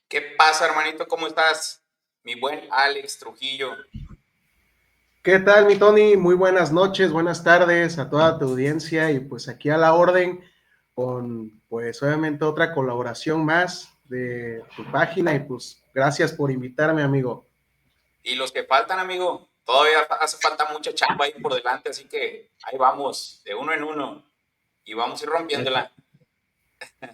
¿Qué pasa, hermanito? ¿Cómo estás? Mi buen Alex Trujillo. ¿Qué tal, mi Tony? Muy buenas noches, buenas tardes a toda tu audiencia y pues aquí a la orden con pues obviamente otra colaboración más de tu página y pues gracias por invitarme, amigo. Y los que faltan, amigo, todavía hace falta mucha chamba ahí por delante, así que ahí vamos, de uno en uno, y vamos a ir Me, pa- rompiéndola.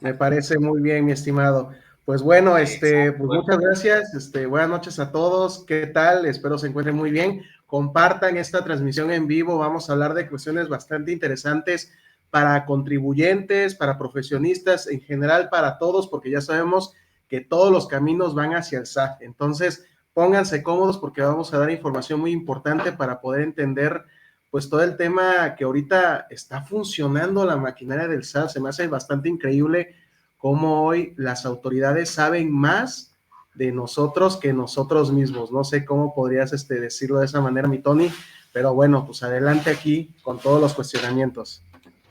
Me parece muy bien, mi estimado. Pues bueno, pues Exacto. muchas gracias. Buenas noches a todos. ¿Qué tal? Espero se encuentren muy bien. Compartan esta transmisión en vivo. Vamos a hablar de cuestiones bastante interesantes para contribuyentes, para profesionistas, en general para todos, porque ya sabemos que todos los caminos van hacia el SAT. Entonces, pónganse cómodos porque vamos a dar información muy importante para poder entender pues todo el tema que ahorita está funcionando la maquinaria del SAT. Se me hace bastante increíble cómo hoy las autoridades saben más de nosotros que nosotros mismos. No sé cómo podrías decirlo de esa manera, mi Tony, pero bueno, pues adelante aquí con todos los cuestionamientos.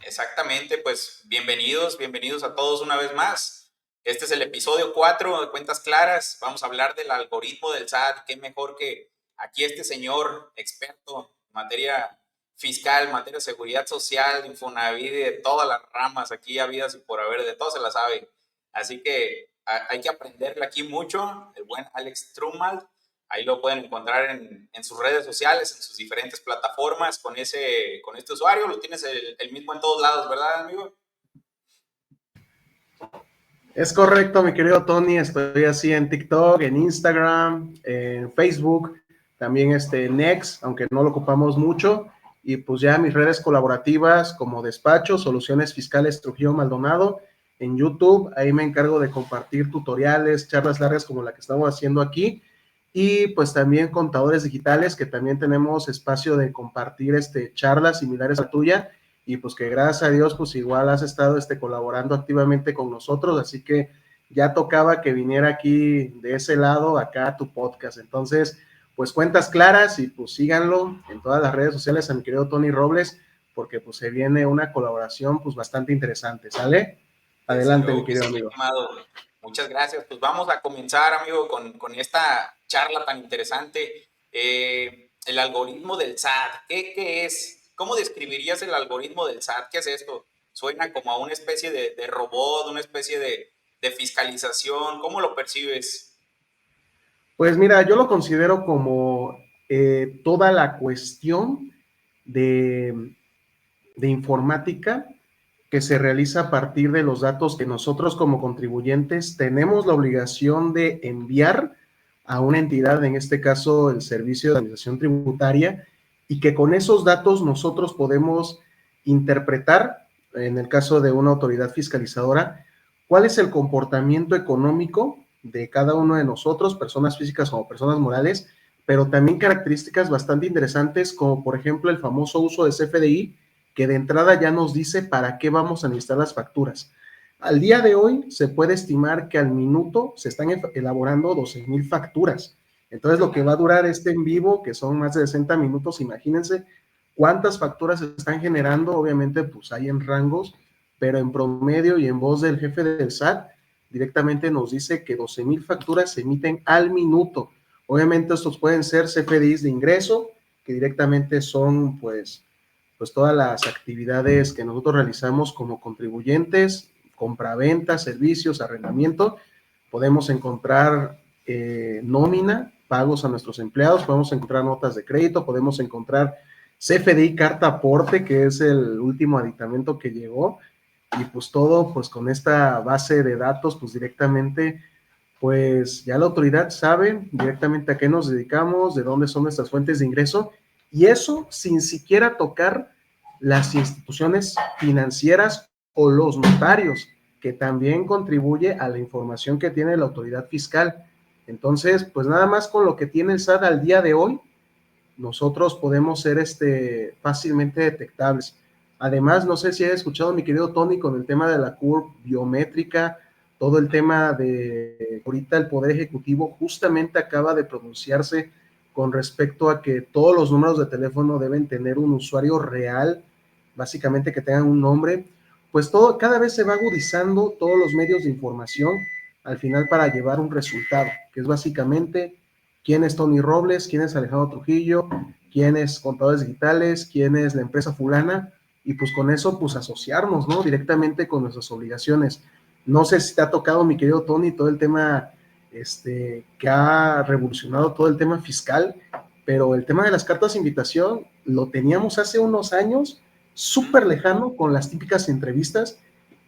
Exactamente, pues bienvenidos a todos una vez más. Este es el episodio 4 de Cuentas Claras. Vamos a hablar del algoritmo del SAT. Qué mejor que aquí este señor experto en materia fiscal, materia de seguridad social, de Infonavit y de todas las ramas aquí habidas y por haber, de todo se la sabe. Así que hay que aprenderle aquí mucho. El buen Alex Trumald. Ahí lo pueden encontrar en sus redes sociales, en sus diferentes plataformas con este usuario. Lo tienes el mismo en todos lados, ¿verdad, amigo? Es correcto, mi querido Tony. Estoy así en TikTok, en Instagram, en Facebook, también en X, aunque no lo ocupamos mucho. Y pues ya mis redes colaborativas como Despacho, Soluciones Fiscales Trujillo Maldonado, en YouTube, ahí me encargo de compartir tutoriales, charlas largas como la que estamos haciendo aquí. Y pues también Contadores Digitales, que también tenemos espacio de compartir charlas similares a la tuya y pues que gracias a Dios pues igual has estado colaborando activamente con nosotros, así que ya tocaba que viniera aquí de ese lado acá a tu podcast. Entonces, pues cuentas claras y pues síganlo en todas las redes sociales a mi querido Tony Robles, porque pues se viene una colaboración pues bastante interesante, ¿sale? Desde Adelante, mi luego que querido sí, mi amigo. estimado. Muchas gracias. Pues vamos a comenzar, amigo, con esta charla tan interesante. El algoritmo del SAT. ¿Qué es? ¿Cómo describirías el algoritmo del SAT? ¿Qué es esto? Suena como a una especie de robot, una especie de fiscalización. ¿Cómo lo percibes? Pues mira, yo lo considero como toda la cuestión de, de informática que se realiza a partir de los datos que nosotros como contribuyentes tenemos la obligación de enviar a una entidad, en este caso el Servicio de Administración Tributaria, y que con esos datos nosotros podemos interpretar, en el caso de una autoridad fiscalizadora, cuál es el comportamiento económico de cada uno de nosotros, personas físicas o personas morales, pero también características bastante interesantes como por ejemplo el famoso uso de CFDI, que de entrada ya nos dice para qué vamos a necesitar las facturas. Al día de hoy se puede estimar que al minuto se están elaborando 12,000 facturas. Entonces lo que va a durar este en vivo, que son más de 60 minutos, imagínense cuántas facturas se están generando. Obviamente pues hay en rangos, pero en promedio y en voz del jefe del SAT directamente nos dice que 12,000 facturas se emiten al minuto. Obviamente estos pueden ser CFDIs de ingreso, que directamente son pues todas las actividades que nosotros realizamos como contribuyentes, compraventa, servicios, arrendamiento. Podemos encontrar nómina, pagos a nuestros empleados, podemos encontrar notas de crédito, podemos encontrar CFDI, carta aporte, que es el último aditamento que llegó, y pues todo pues con esta base de datos pues directamente pues ya la autoridad sabe directamente a qué nos dedicamos, de dónde son nuestras fuentes de ingreso, y eso sin siquiera tocar las instituciones financieras o los notarios, que también contribuye a la información que tiene la autoridad fiscal. Entonces, pues nada más con lo que tiene el SAT al día de hoy, nosotros podemos ser fácilmente detectables. Además, no sé si has escuchado, mi querido Tony, con el tema de la curva biométrica, todo el tema de ahorita el Poder Ejecutivo justamente acaba de pronunciarse con respecto a que todos los números de teléfono deben tener un usuario real, básicamente que tengan un nombre. Pues todo, cada vez se va agudizando todos los medios de información al final para llevar un resultado, que es básicamente quién es Tony Robles, quién es Alejandro Trujillo, quién es Contadores Digitales, quién es la empresa fulana, y pues con eso pues asociarnos, ¿no? Directamente con nuestras obligaciones. No sé si te ha tocado, mi querido Tony, todo el tema que ha revolucionado todo el tema fiscal, pero el tema de las cartas de invitación lo teníamos hace unos años súper lejano con las típicas entrevistas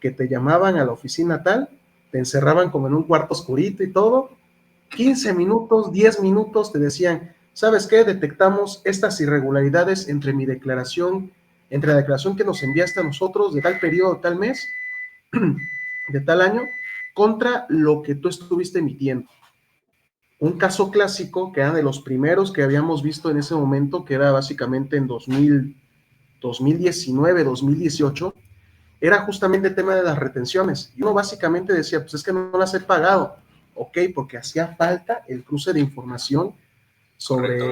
que te llamaban a la oficina tal, te encerraban como en un cuarto oscurito y todo, 15 minutos, 10 minutos te decían, ¿sabes qué? Detectamos estas irregularidades entre la declaración que nos enviaste a nosotros de tal periodo, tal mes, de tal año, contra lo que tú estuviste emitiendo. Un caso clásico que era de los primeros que habíamos visto en ese momento, que era básicamente en 2019, 2018, era justamente el tema de las retenciones. Y uno básicamente decía, pues es que no las he pagado. Ok, porque hacía falta el cruce de información Correcto.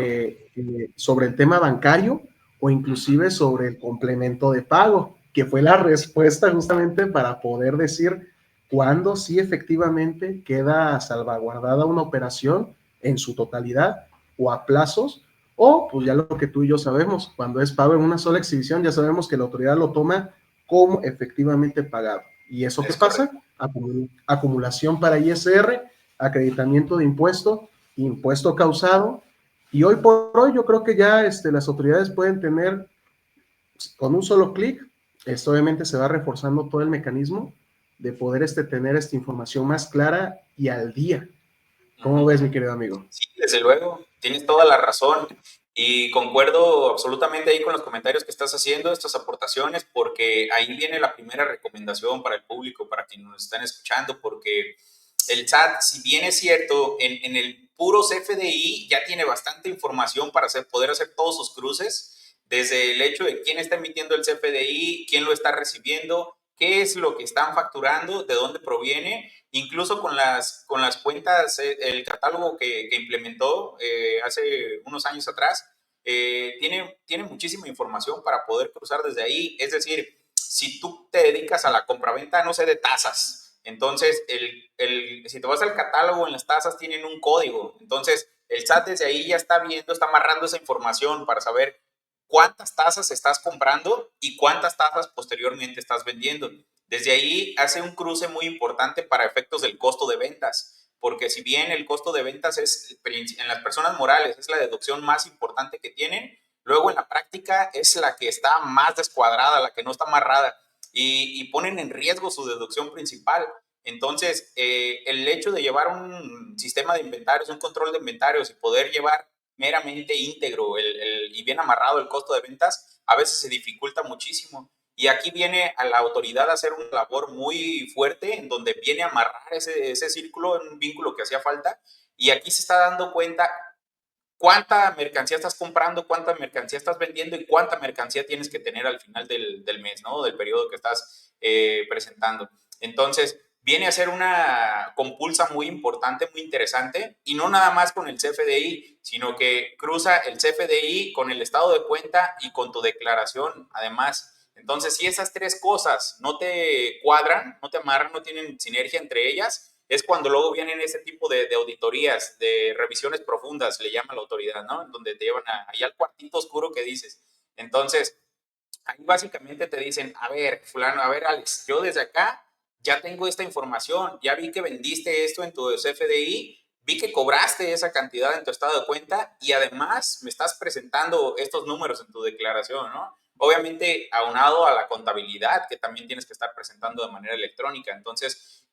sobre el tema bancario o inclusive sobre el complemento de pago, que fue la respuesta justamente para poder decir cuándo sí efectivamente queda salvaguardada una operación en su totalidad o a plazos, o pues ya lo que tú y yo sabemos, cuando es pago en una sola exhibición, ya sabemos que la autoridad lo toma como efectivamente pagado. ¿Y eso qué Es pasa? correcto. Acumulación para ISR, acreditamiento de impuesto, impuesto causado, y hoy por hoy yo creo que ya las autoridades pueden tener con un solo clic, esto obviamente se va reforzando todo el mecanismo de poder tener esta información más clara y al día. ¿Cómo ves, mi querido amigo? Sí, desde luego, tienes toda la razón y concuerdo absolutamente ahí con los comentarios que estás haciendo, estas aportaciones, porque ahí viene la primera recomendación para el público, para quienes nos están escuchando, porque el SAT, si bien es cierto, en el puro CFDI ya tiene bastante información para poder hacer todos sus cruces, desde el hecho de quién está emitiendo el CFDI, quién lo está recibiendo, qué es lo que están facturando, de dónde proviene, incluso con las cuentas, el catálogo que implementó hace unos años atrás, tiene muchísima información para poder cruzar desde ahí. Es decir, si tú te dedicas a la compraventa, no sé, de tazas, entonces si te vas al catálogo, en las tazas tienen un código. Entonces, el SAT desde ahí ya está viendo, está amarrando esa información para saber cuántas tazas estás comprando y cuántas tazas posteriormente estás vendiendo. Desde ahí hace un cruce muy importante para efectos del costo de ventas, porque si bien el costo de ventas es en las personas morales es la deducción más importante que tienen, luego en la práctica es la que está más descuadrada, la que no está amarrada y ponen en riesgo su deducción principal. Entonces, el hecho de llevar un sistema de inventarios, un control de inventarios y poder llevar meramente íntegro y bien amarrado el costo de ventas, a veces se dificulta muchísimo. Y aquí viene a la autoridad a hacer una labor muy fuerte en donde viene a amarrar ese círculo en un vínculo que hacía falta. Y aquí se está dando cuenta cuánta mercancía estás comprando, cuánta mercancía estás vendiendo y cuánta mercancía tienes que tener al final del mes, ¿no? Del periodo que estás presentando. Entonces, viene a ser una compulsa muy importante, muy interesante, y no nada más con el CFDI, sino que cruza el CFDI con el estado de cuenta y con tu declaración, además. Entonces, si esas tres cosas no te cuadran, no te amarran, no tienen sinergia entre ellas, es cuando luego vienen ese tipo de auditorías, de revisiones profundas, le llama la autoridad, ¿no? En donde te llevan ahí al cuartito oscuro que dices. Entonces, ahí básicamente te dicen, a ver, fulano, a ver, Alex, yo desde acá ya tengo esta información, ya vi que vendiste esto en tu CFDI, vi que cobraste esa cantidad en tu estado de cuenta y además me estás presentando estos números en tu declaración, ¿no? Obviamente aunado a la contabilidad que también tienes que estar presentando de manera electrónica. Entonces,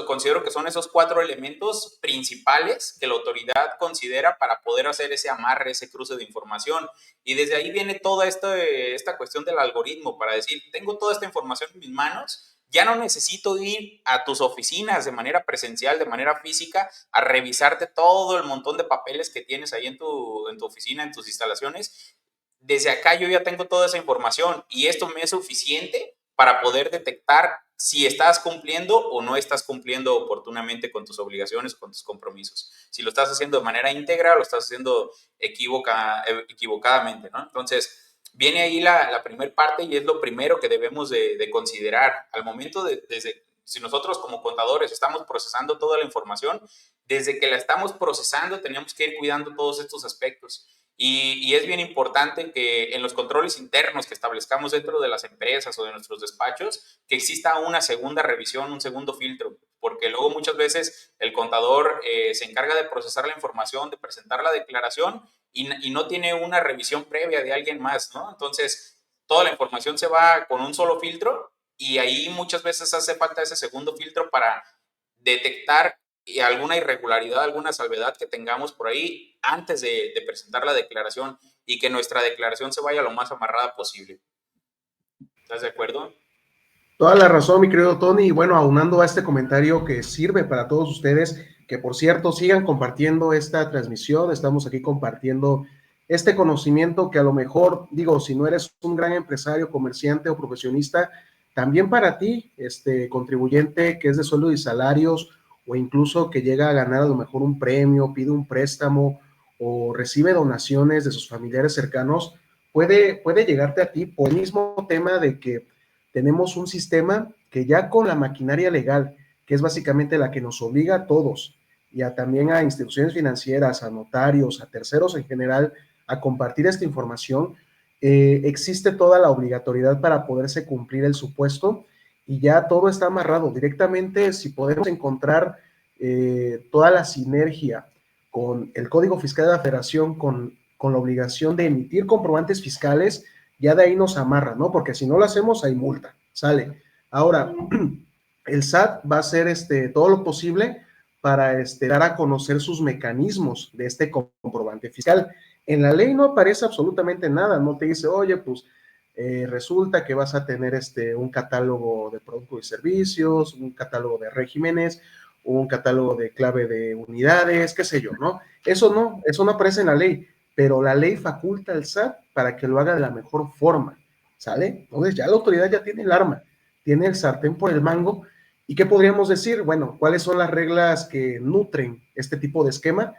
considero que son esos cuatro elementos principales que la autoridad considera para poder hacer ese amarre, ese cruce de información. Y desde ahí viene toda esta cuestión del algoritmo para decir, tengo toda esta información en mis manos, ya no necesito ir a tus oficinas de manera presencial, de manera física, a revisarte todo el montón de papeles que tienes ahí en tu oficina, en tus instalaciones. Desde acá yo ya tengo toda esa información y esto me es suficiente para poder detectar si estás cumpliendo o no estás cumpliendo oportunamente con tus obligaciones o con tus compromisos. Si lo estás haciendo de manera íntegra o lo estás haciendo equivocadamente, ¿no? Entonces, viene ahí la primera parte y es lo primero que debemos de considerar al momento si nosotros como contadores estamos procesando toda la información, desde que la estamos procesando tenemos que ir cuidando todos estos aspectos. Y es bien importante que en los controles internos que establezcamos dentro de las empresas o de nuestros despachos, que exista una segunda revisión, un segundo filtro, porque luego muchas veces el contador se encarga de procesar la información, de presentar la declaración y no tiene una revisión previa de alguien más, ¿no? Entonces, toda la información se va con un solo filtro y ahí muchas veces hace falta ese segundo filtro para detectar alguna irregularidad, alguna salvedad que tengamos por ahí antes de presentar la declaración y que nuestra declaración se vaya lo más amarrada posible. ¿Estás de acuerdo? Toda la razón, mi querido Tony. Y bueno, aunando a este comentario que sirve para todos ustedes, que por cierto sigan compartiendo esta transmisión, estamos aquí compartiendo este conocimiento que a lo mejor, digo, si no eres un gran empresario, comerciante o profesionista, también para ti, este contribuyente que es de sueldo y salarios, o incluso que llega a ganar a lo mejor un premio, pide un préstamo o recibe donaciones de sus familiares cercanos, puede llegarte a ti por el mismo tema de que tenemos un sistema que ya con la maquinaria legal, que es básicamente la que nos obliga a todos y también a instituciones financieras, a notarios, a terceros en general, a compartir esta información, existe toda la obligatoriedad para poderse cumplir el supuesto y ya todo está amarrado directamente. Si podemos encontrar toda la sinergia con el Código Fiscal de la Federación, con la obligación de emitir comprobantes fiscales, ya de ahí nos amarra, ¿no? Porque si no lo hacemos, hay multa, sale. Ahora, el SAT va a hacer todo lo posible para dar a conocer sus mecanismos de este comprobante fiscal. En la ley no aparece absolutamente nada, no te dice, oye, pues resulta que vas a tener un catálogo de productos y servicios, un catálogo de regímenes, un catálogo de clave de unidades, qué sé yo, ¿no? Eso no aparece en la ley, pero la ley faculta al SAT para que lo haga de la mejor forma, ¿sale? Entonces ya la autoridad ya tiene el arma, tiene el sartén por el mango. ¿Y qué podríamos decir? Bueno, ¿cuáles son las reglas que nutren este tipo de esquema?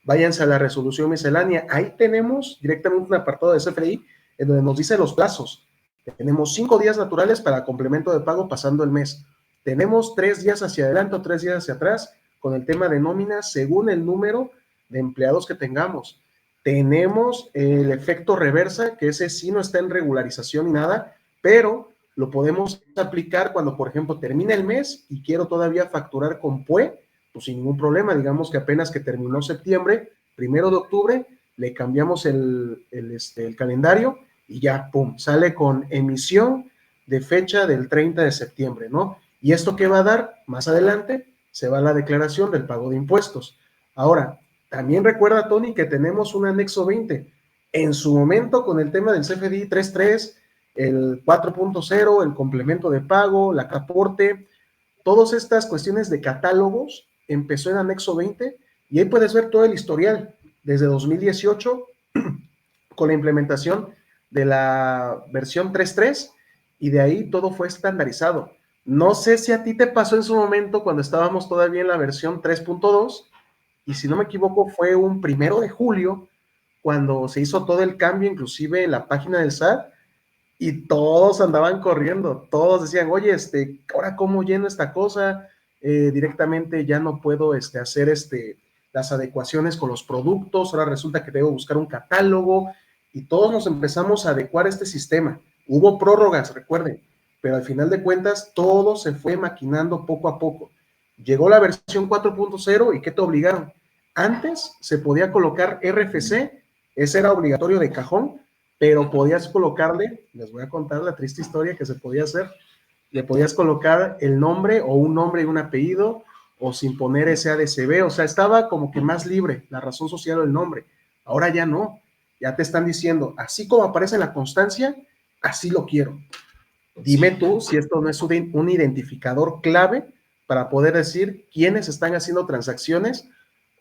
Váyanse a la resolución miscelánea. Ahí tenemos directamente un apartado de CFDI en donde nos dice los plazos. Tenemos 5 días naturales para complemento de pago pasando el mes. Tenemos 3 días hacia adelante o 3 días hacia atrás con el tema de nómina según el número de empleados que tengamos. Tenemos el efecto reversa, que ese sí no está en regularización ni nada, pero lo podemos aplicar cuando, por ejemplo, termina el mes y quiero todavía facturar con PUE, pues sin ningún problema. Digamos que apenas que terminó septiembre, 1 de octubre, le cambiamos el calendario y ya, pum, sale con emisión de fecha del 30 de septiembre, ¿no? ¿Y esto qué va a dar? Más adelante se va a la declaración del pago de impuestos. Ahora, también recuerda, Tony, que tenemos un anexo 20. En su momento, con el tema del CFDI 3.3, el 4.0, el complemento de pago, la aporte, todas estas cuestiones de catálogos empezó en anexo 20 y ahí puedes ver todo el historial desde 2018 con la implementación de la versión 3.3 y de ahí todo fue estandarizado. No sé si a ti te pasó en su momento cuando estábamos todavía en la versión 3.2 y si no me equivoco fue un 1 de julio cuando se hizo todo el cambio, inclusive en la página del SAT, y todos andaban corriendo, todos decían, oye, ahora cómo lleno esta cosa, directamente ya no puedo hacer las adecuaciones con los productos, ahora resulta que debo buscar un catálogo, y todos nos empezamos a adecuar a este sistema. Hubo prórrogas, recuerden, pero al final de cuentas todo se fue maquinando poco a poco. Llegó la versión 4.0 y ¿qué te obligaron? Antes se podía colocar RFC, ese era obligatorio de cajón, pero podías colocarle, les voy a contar la triste historia que se podía hacer, le podías colocar el nombre o un nombre y un apellido, o sin poner ese ADCB, o sea, estaba como que más libre la razón social o el nombre. Ahora ya no, ya te están diciendo, así como aparece en la constancia, así lo quiero. Dime tú si esto no es un identificador clave para poder decir quiénes están haciendo transacciones,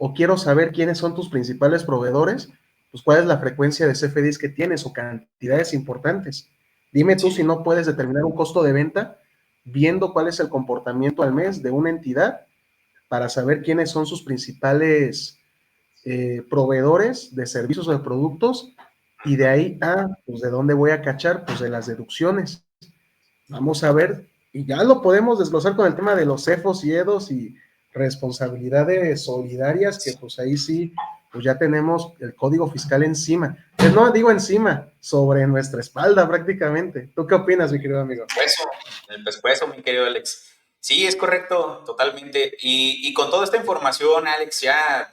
o quiero saber quiénes son tus principales proveedores, pues cuál es la frecuencia de CFDIs que tienes o cantidades importantes. Dime tú si no puedes determinar un costo de venta viendo cuál es el comportamiento al mes de una entidad para saber quiénes son sus principales proveedores de servicios o de productos, y de ahí, pues de dónde voy a cachar, pues de las deducciones. Vamos a ver Y ya lo podemos desglosar con el tema de los CEFOS y EDOS y responsabilidades solidarias, que pues ahí sí, pues ya tenemos el código fiscal encima. Pues no digo encima, sobre nuestra espalda prácticamente. ¿Tú qué opinas, mi querido amigo? El pescuezo, mi querido Alex. Sí, es correcto, totalmente. Y con toda esta información, Alex, ya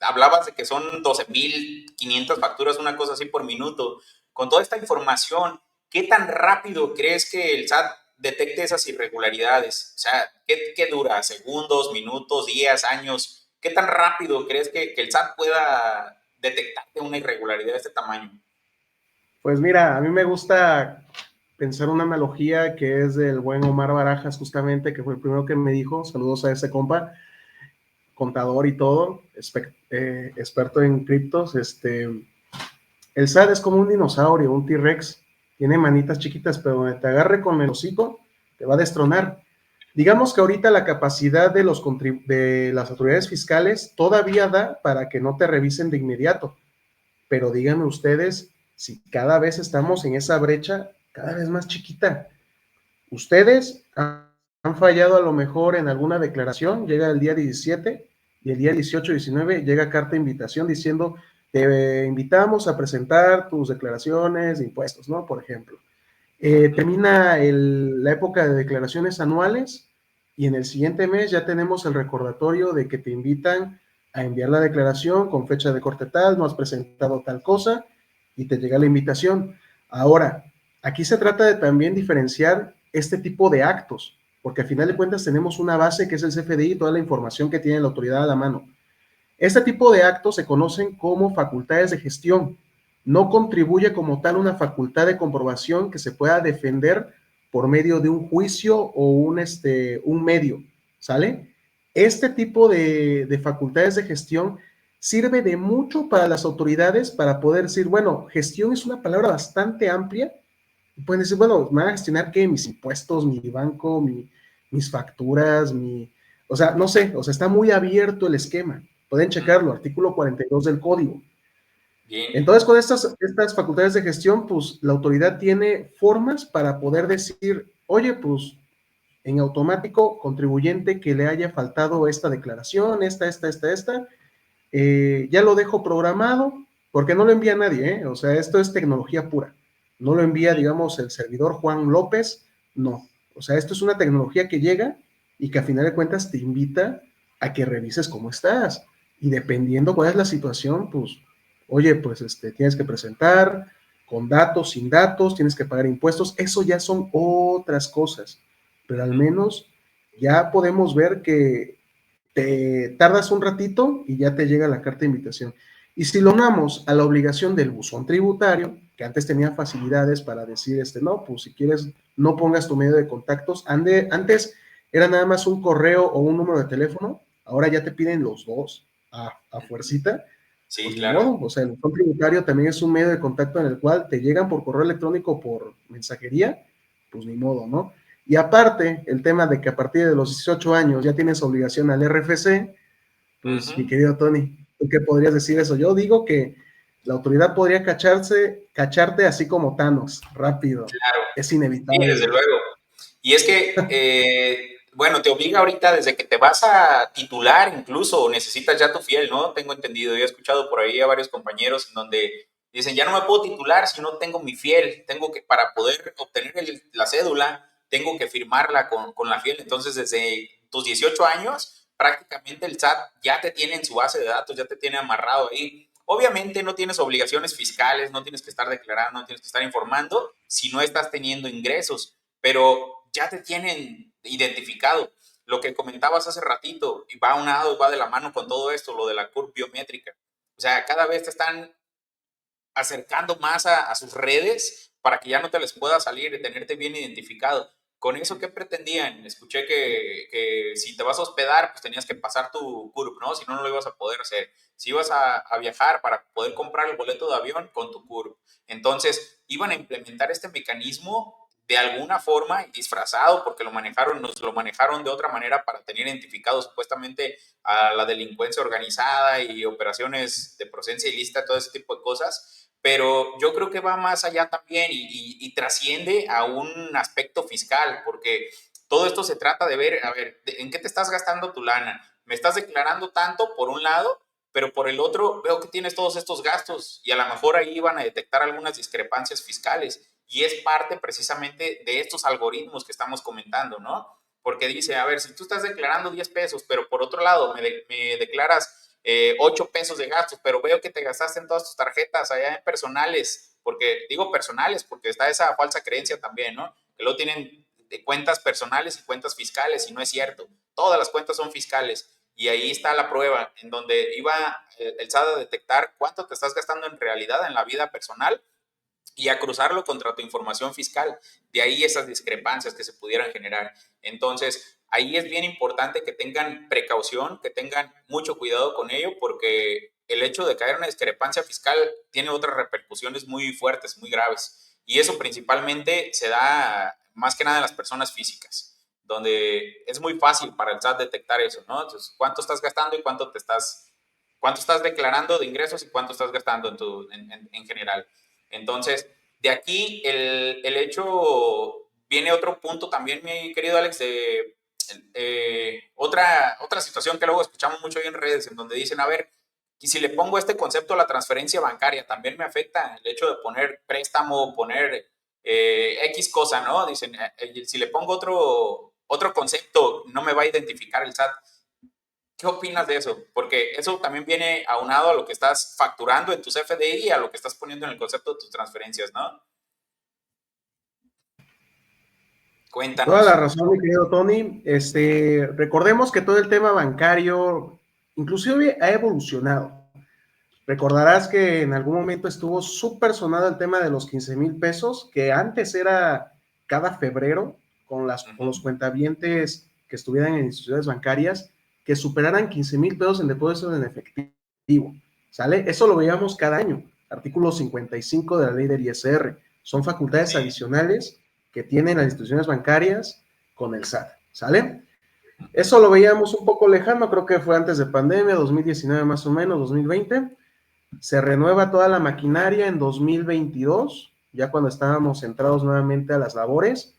hablabas de que son 12.500 facturas, una cosa así por minuto. Con toda esta información, ¿qué tan rápido crees que el SAT detecte esas irregularidades? O sea, ¿qué dura? ¿Segundos, minutos, días, años? ¿Qué tan rápido crees que el SAT pueda detectar una irregularidad de este tamaño? Pues mira, a mí me gusta pensar una analogía que es del buen Omar Barajas, justamente, que fue el primero que me dijo, saludos a ese compa, contador y todo, experto en criptos. El SAT es como un dinosaurio, un T-Rex, tiene manitas chiquitas, pero donde te agarre con el hocico, te va a destronar. Digamos que ahorita la capacidad de las autoridades fiscales todavía da para que no te revisen de inmediato, pero díganme ustedes si cada vez estamos en esa brecha cada vez más chiquita. Ustedes han fallado a lo mejor en alguna declaración, llega el día 17 y el día 18, 19 llega carta de invitación diciendo te invitamos a presentar tus declaraciones de impuestos, ¿no? Por ejemplo. Termina la época de declaraciones anuales y en el siguiente mes ya tenemos el recordatorio de que te invitan a enviar la declaración con fecha de corte tal, no has presentado tal cosa y te llega la invitación. Ahora, aquí se trata de también diferenciar este tipo de actos, porque al final de cuentas tenemos una base que es el CFDI, toda la información que tiene la autoridad a la mano. Este tipo de actos se conocen como facultades de gestión. No contribuye como tal una facultad de comprobación que se pueda defender por medio de un juicio o un medio, ¿sale? Este tipo de facultades de gestión sirve de mucho para las autoridades para poder decir, bueno, gestión es una palabra bastante amplia. Pueden decir, bueno, ¿me van a gestionar qué? Mis impuestos, mi banco, mis facturas, o sea, no sé, o sea, está muy abierto el esquema. Pueden checarlo, artículo 42 del código. Bien. Entonces, con estas facultades de gestión, pues la autoridad tiene formas para poder decir, oye, pues en automático, contribuyente que le haya faltado esta declaración, esta, ya lo dejo programado, porque no lo envía nadie, ¿eh? O sea, esto es tecnología pura. No lo envía, digamos, el servidor Juan López, no. O sea, esto es una tecnología que llega y que a final de cuentas te invita a que revises cómo estás. Y dependiendo cuál es la situación, pues, oye, pues tienes que presentar con datos, sin datos, tienes que pagar impuestos, eso ya son otras cosas. Pero al menos ya podemos ver que te tardas un ratito y ya te llega la carta de invitación. Y si lo unamos a la obligación del buzón tributario, que antes tenía facilidades para decir, no, pues si quieres, no pongas tu medio de contactos. Antes era nada más un correo o un número de teléfono, ahora ya te piden los dos a fuercita, Sí, pues ni claro. modo. O sea, el buzón tributario también es un medio de contacto en el cual te llegan por correo electrónico o por mensajería, pues ni modo, ¿no? Y aparte, el tema de que a partir de los 18 años ya tienes obligación al RFC, pues mi Ujú. querido Tony, ¿tú qué podrías decir eso? Yo digo que la autoridad podría cacharte así como Thanos, rápido. Claro. Es Sí, desde inevitable. luego. Y es que, bueno, te obliga ahorita desde que te vas a titular, incluso necesitas ya tu fiel, ¿no? Tengo entendido, yo he escuchado por ahí a varios compañeros en donde dicen, ya no me puedo titular si no tengo mi fiel, tengo que, para poder obtener la cédula, tengo que firmarla con la fiel. Entonces, desde tus 18 años, prácticamente el SAT ya te tiene en su base de datos, ya te tiene amarrado ahí. Obviamente no tienes obligaciones fiscales, no tienes que estar declarando, no tienes que estar informando si no estás teniendo ingresos, pero ya te tienen identificado. Lo que comentabas hace ratito, y va unado, va de la mano con todo esto, lo de la curva biométrica. O sea, cada vez te están acercando más a sus redes para que ya no te les pueda salir y tenerte bien identificado. ¿Con eso qué pretendían? Escuché que si te vas a hospedar, pues tenías que pasar tu CURP, ¿no? Si no, no lo ibas a poder hacer. Si ibas a viajar para poder comprar el boleto de avión con tu CURP. Entonces, iban a implementar este mecanismo de alguna forma disfrazado, porque nos lo manejaron de otra manera para tener identificado supuestamente a la delincuencia organizada y operaciones de procedencia ilícita, todo ese tipo de cosas, pero yo creo que va más allá también y trasciende a un aspecto fiscal, porque todo esto se trata de ver, a ver, ¿en qué te estás gastando tu lana? Me estás declarando tanto por un lado, pero por el otro veo que tienes todos estos gastos y a lo mejor ahí van a detectar algunas discrepancias fiscales y es parte precisamente de estos algoritmos que estamos comentando, ¿no? Porque dice, a ver, si tú estás declarando 10 pesos, pero por otro lado me declaras 8 pesos de gastos, pero veo que te gastaste en todas tus tarjetas allá en personales, porque digo personales, porque está esa falsa creencia también, ¿no? Que luego tienen cuentas personales y cuentas fiscales, y no es cierto. Todas las cuentas son fiscales. Y ahí está la prueba, en donde iba el SAT a detectar cuánto te estás gastando en realidad en la vida personal y a cruzarlo contra tu información fiscal. De ahí esas discrepancias que se pudieran generar. Entonces, ahí es bien importante que tengan precaución, que tengan mucho cuidado con ello, porque el hecho de caer en una discrepancia fiscal tiene otras repercusiones muy fuertes, muy graves. Y eso principalmente se da más que nada en las personas físicas, donde es muy fácil para el SAT detectar eso, ¿no? Entonces, cuánto estás gastando y cuánto estás declarando de ingresos y cuánto estás gastando en general. Entonces, de aquí el hecho, viene otro punto también, mi querido Alex, de otra situación que luego escuchamos mucho ahí en redes, en donde dicen, a ver, y si le pongo este concepto a la transferencia bancaria, también me afecta el hecho de poner préstamo, poner X cosa, ¿no? Dicen, si le pongo otro concepto, no me va a identificar el SAT. ¿Qué opinas de eso? Porque eso también viene aunado a lo que estás facturando en tus FDI y a lo que estás poniendo en el concepto de tus transferencias, ¿no? Toda la Cuéntanos. razón, mi querido Tony. Recordemos que todo el tema bancario, inclusive ha evolucionado. Recordarás que en algún momento estuvo súper sonado el tema de los 15,000 pesos, que antes era cada febrero con los Ujú. cuentavientes que estuvieran en instituciones bancarias, que superaran 15,000 pesos en depósitos en efectivo. ¿Sale? Eso lo veíamos cada año. Artículo 55 de la ley del ISR. Son facultades Sí. adicionales que tienen las instituciones bancarias con el SAT. ¿Sale? Eso lo veíamos un poco lejano, creo que fue antes de pandemia, 2019 más o menos, 2020. Se renueva toda la maquinaria en 2022, ya cuando estábamos centrados nuevamente a las labores,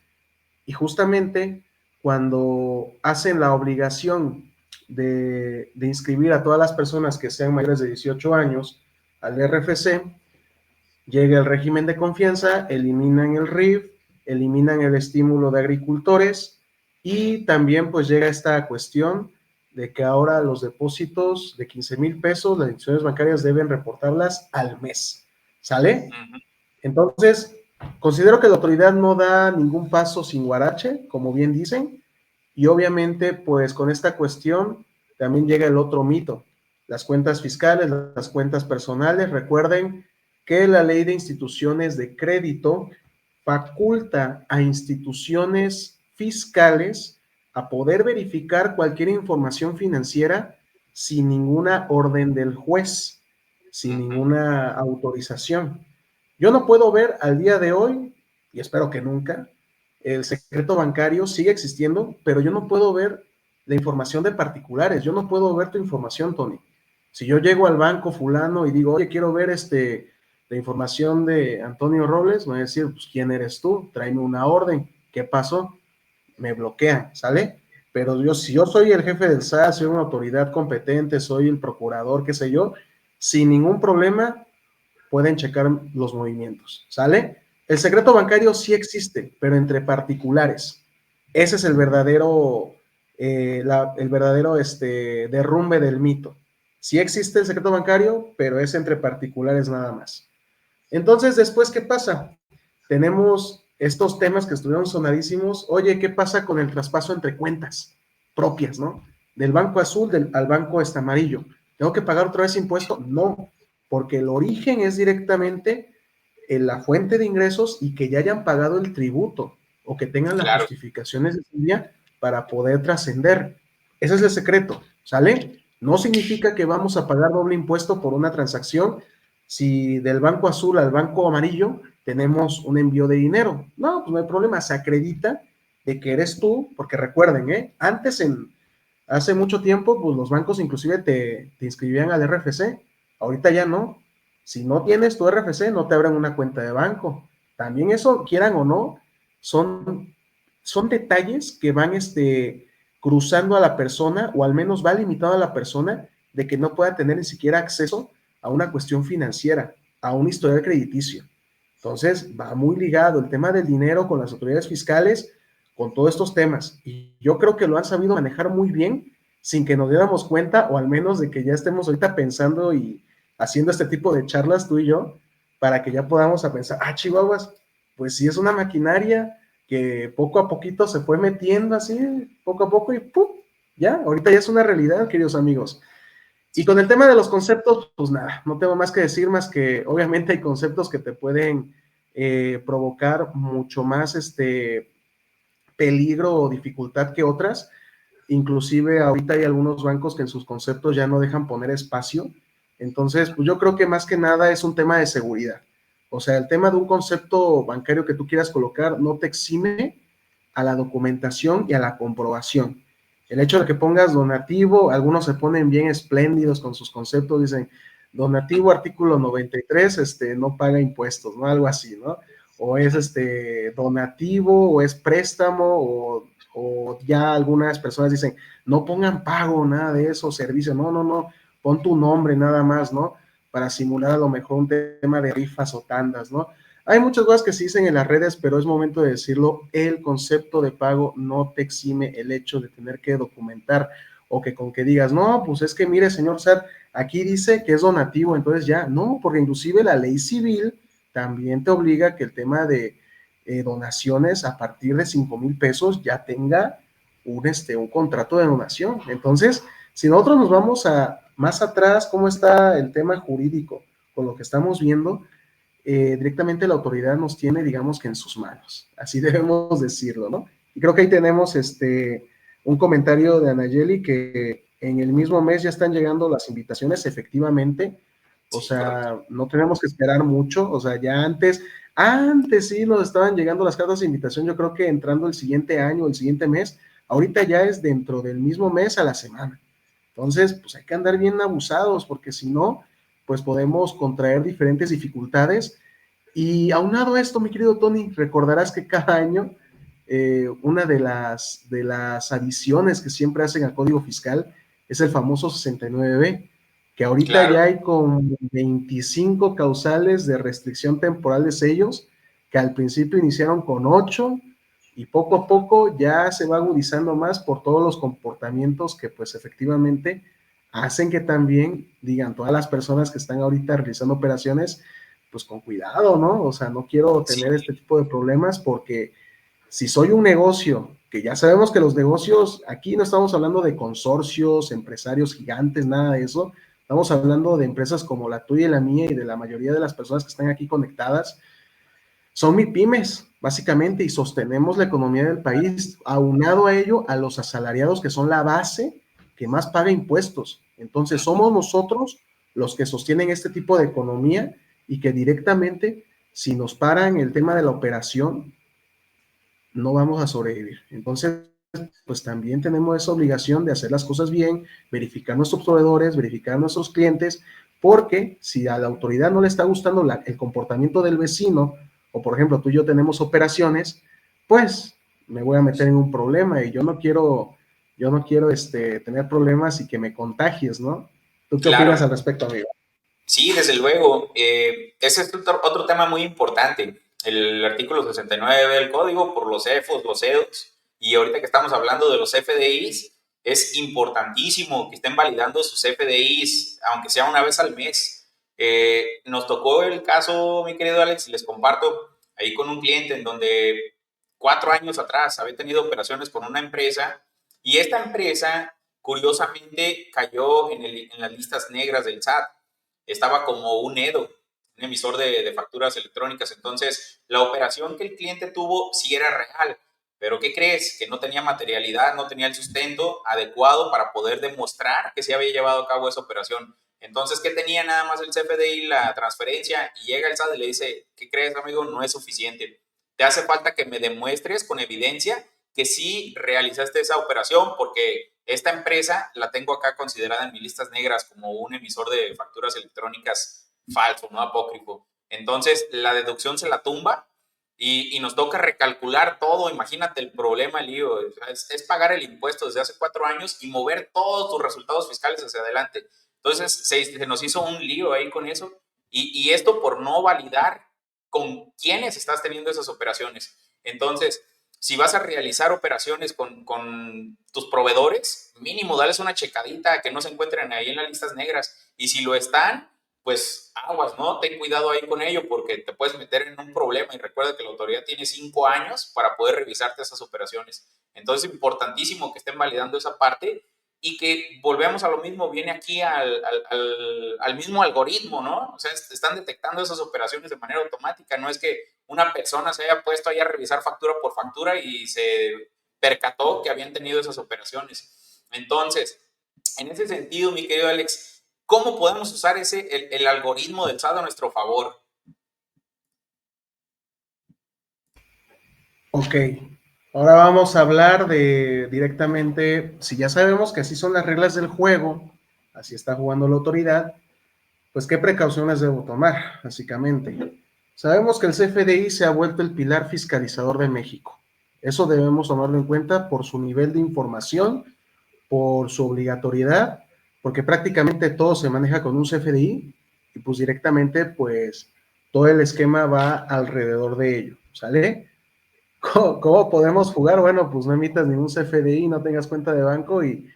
y justamente cuando hacen la obligación de inscribir a todas las personas que sean mayores de 18 años al RFC, llega el régimen de confianza, eliminan el RIF, eliminan el estímulo de agricultores y también pues llega esta cuestión de que ahora los depósitos de 15,000 pesos, las instituciones bancarias deben reportarlas al mes. ¿Sale? Ujú. Entonces, considero que la autoridad no da ningún paso sin guarache, como bien dicen, y obviamente pues con esta cuestión también llega el otro mito, las cuentas fiscales, las cuentas personales. Recuerden que la ley de instituciones de crédito faculta a instituciones fiscales a poder verificar cualquier información financiera sin ninguna orden del juez, sin Ujú. ninguna autorización. Yo no puedo ver al día de hoy, y espero que nunca, el secreto bancario sigue existiendo, pero yo no puedo ver la información de particulares, yo no puedo ver tu información, Tony. Si yo llego al banco fulano y digo, oye, quiero ver la información de Antonio Robles, me va a decir, pues, ¿quién eres tú? Tráeme una orden. ¿Qué pasó? Me bloquean, ¿sale? Pero yo, si yo soy el jefe del SAT, soy una autoridad competente, soy el procurador, qué sé yo, sin ningún problema pueden checar los movimientos, ¿sale? El secreto bancario sí existe, pero entre particulares. Ese es el verdadero derrumbe del mito. Sí existe el secreto bancario, pero es entre particulares nada más. Entonces, después, ¿qué pasa? Tenemos estos temas que estuvieron sonadísimos. Oye, ¿qué pasa con el traspaso entre cuentas propias, ¿no? Del banco azul al banco amarillo. ¿Tengo que pagar otra vez impuesto? No, porque el origen es directamente en la fuente de ingresos y que ya hayan pagado el tributo o que tengan la Claro. justificación necesaria para poder trascender. Ese es el secreto, ¿sale? No significa que vamos a pagar doble impuesto por una transacción si del banco azul al banco amarillo tenemos un envío de dinero. No, pues no hay problema, se acredita de que eres tú, porque recuerden, hace mucho tiempo, pues los bancos inclusive te inscribían al RFC, ahorita ya no, Si no tienes tu RFC, no te abren una cuenta de banco. También eso, quieran o no, son, son detalles que van cruzando a la persona, o al menos va limitado a la persona de que no pueda tener ni siquiera acceso a una cuestión financiera, a un historial crediticio. Entonces, va muy ligado el tema del dinero con las autoridades fiscales, con todos estos temas. Y yo creo que lo han sabido manejar muy bien sin que nos diéramos cuenta, o al menos de que ya estemos ahorita pensando y haciendo este tipo de charlas tú y yo, para que ya podamos a pensar, ah, Chihuahuas, pues sí es una maquinaria que poco a poquito se fue metiendo así, poco a poco y ¡pum! Ya, ahorita ya es una realidad, queridos amigos. Y con el tema de los conceptos, pues nada, no tengo más que decir, más que obviamente hay conceptos que te pueden provocar mucho más peligro o dificultad que otras. Inclusive ahorita hay algunos bancos que en sus conceptos ya no dejan poner espacio. Entonces, pues yo creo que más que nada es un tema de seguridad. O sea, el tema de un concepto bancario que tú quieras colocar no te exime a la documentación y a la comprobación. El hecho de que pongas donativo, algunos se ponen bien espléndidos con sus conceptos, dicen donativo artículo 93, no paga impuestos, ¿no? Algo así, ¿no? O es donativo, o es préstamo, o ya algunas personas dicen, no pongan pago, nada de eso, servicio, no, no, no, pon tu nombre nada más, ¿no? Para simular a lo mejor un tema de rifas o tandas, ¿no? Hay muchas cosas que se dicen en las redes, pero es momento de decirlo, el concepto de pago no te exime el hecho de tener que documentar o que con que digas, no, pues es que mire, señor SAT, aquí dice que es donativo, entonces ya, no, porque inclusive la ley civil también te obliga que el tema de donaciones a partir de 5,000 pesos ya tenga un contrato de donación. Entonces, si nosotros nos vamos a más atrás, cómo está el tema jurídico con lo que estamos viendo, directamente la autoridad nos tiene, digamos que en sus manos, así debemos decirlo, ¿no? Y creo que ahí tenemos un comentario de Anayeli que en el mismo mes ya están llegando las invitaciones, efectivamente, o Sí, correcto. sea, no tenemos que esperar mucho, o sea, ya antes sí nos estaban llegando las cartas de invitación, yo creo que entrando el siguiente año, el siguiente mes, ahorita ya es dentro del mismo mes a la semana. Entonces, pues hay que andar bien abusados, porque si no, pues podemos contraer diferentes dificultades. Y aunado a esto, mi querido Tony, recordarás que cada año una de las adiciones que siempre hacen al Código Fiscal es el famoso 69B, que ahorita ya Claro. hay con 25 causales de restricción temporal de sellos, que al principio iniciaron con 8 y poco a poco ya se va agudizando más por todos los comportamientos que pues efectivamente hacen que también digan todas las personas que están ahorita realizando operaciones, pues con cuidado, ¿no? O sea, no quiero Sí, tener este tipo de problemas porque si soy un negocio, que ya sabemos que los negocios, aquí no estamos hablando de consorcios, empresarios gigantes, nada de eso, estamos hablando de empresas como la tuya y la mía y de la mayoría de las personas que están aquí conectadas, son MIPYMES, básicamente, y sostenemos la economía del país, aunado a ello a los asalariados que son la base que más paga impuestos. Entonces, somos nosotros los que sostienen este tipo de economía y que directamente, si nos paran el tema de la operación, no vamos a sobrevivir. Entonces, pues también tenemos esa obligación de hacer las cosas bien, verificar nuestros proveedores, verificar nuestros clientes, porque si a la autoridad no le está gustando el comportamiento del vecino, o por ejemplo tú y yo tenemos operaciones, pues me voy a meter en un problema y yo no quiero tener problemas y que me contagies, ¿no? ¿Tú qué opinas claro. al respecto, amigo? Sí, desde luego. Ese es otro tema muy importante. El artículo 69 del código por los CEFOS, los CEDOS. Y ahorita que estamos hablando de los FDIs, es importantísimo que estén validando sus FDIs, aunque sea una vez al mes. Nos tocó el caso, mi querido Alex, y les comparto ahí con un cliente en donde 4 años atrás había tenido operaciones con una empresa y esta empresa curiosamente cayó en las listas negras del SAT. Estaba como un EDO, un emisor de facturas electrónicas. Entonces, la operación que el cliente tuvo sí era real, pero ¿qué crees? Que no tenía materialidad, no tenía el sustento adecuado para poder demostrar que se había llevado a cabo esa operación. Entonces, ¿qué tenía nada más el CFDI, la transferencia? Y llega el SAT y le dice, ¿qué crees, amigo? No es suficiente. Te hace falta que me demuestres con evidencia que sí realizaste esa operación, porque esta empresa la tengo acá considerada en mis listas negras como un emisor de facturas electrónicas falso, no apócrifo. Entonces, la deducción se la tumba y nos toca recalcular todo. Imagínate el problema, el lío. Es pagar el impuesto desde hace 4 años y mover todos tus resultados fiscales hacia adelante. Entonces, se nos hizo un lío ahí con eso. Y esto por no validar con quiénes estás teniendo esas operaciones. Entonces, si vas a realizar operaciones con tus proveedores, mínimo dales una checadita que no se encuentren ahí en las listas negras. Y si lo están, pues aguas, ¿no? Ten cuidado ahí con ello porque te puedes meter en un problema y recuerda que la autoridad tiene 5 años para poder revisarte esas operaciones. Entonces es importantísimo que estén validando esa parte y que volvemos a lo mismo, viene aquí al mismo algoritmo, ¿no? O sea, están detectando esas operaciones de manera automática, no es que una persona se haya puesto ahí a revisar factura por factura y se percató que habían tenido esas operaciones. Entonces, en ese sentido, mi querido Alex, ¿cómo podemos usar el algoritmo del SAT a nuestro favor? Ok, ahora vamos a hablar de directamente, si ya sabemos que así son las reglas del juego, así está jugando la autoridad, pues qué precauciones debo tomar, básicamente. Sabemos que el CFDI se ha vuelto el pilar fiscalizador de México. Eso debemos tomarlo en cuenta por su nivel de información, por su obligatoriedad, porque prácticamente todo se maneja con un CFDI y pues directamente pues todo el esquema va alrededor de ello, ¿sale? ¿Cómo podemos jugar? Bueno, pues no emitas ningún CFDI, no tengas cuenta de banco y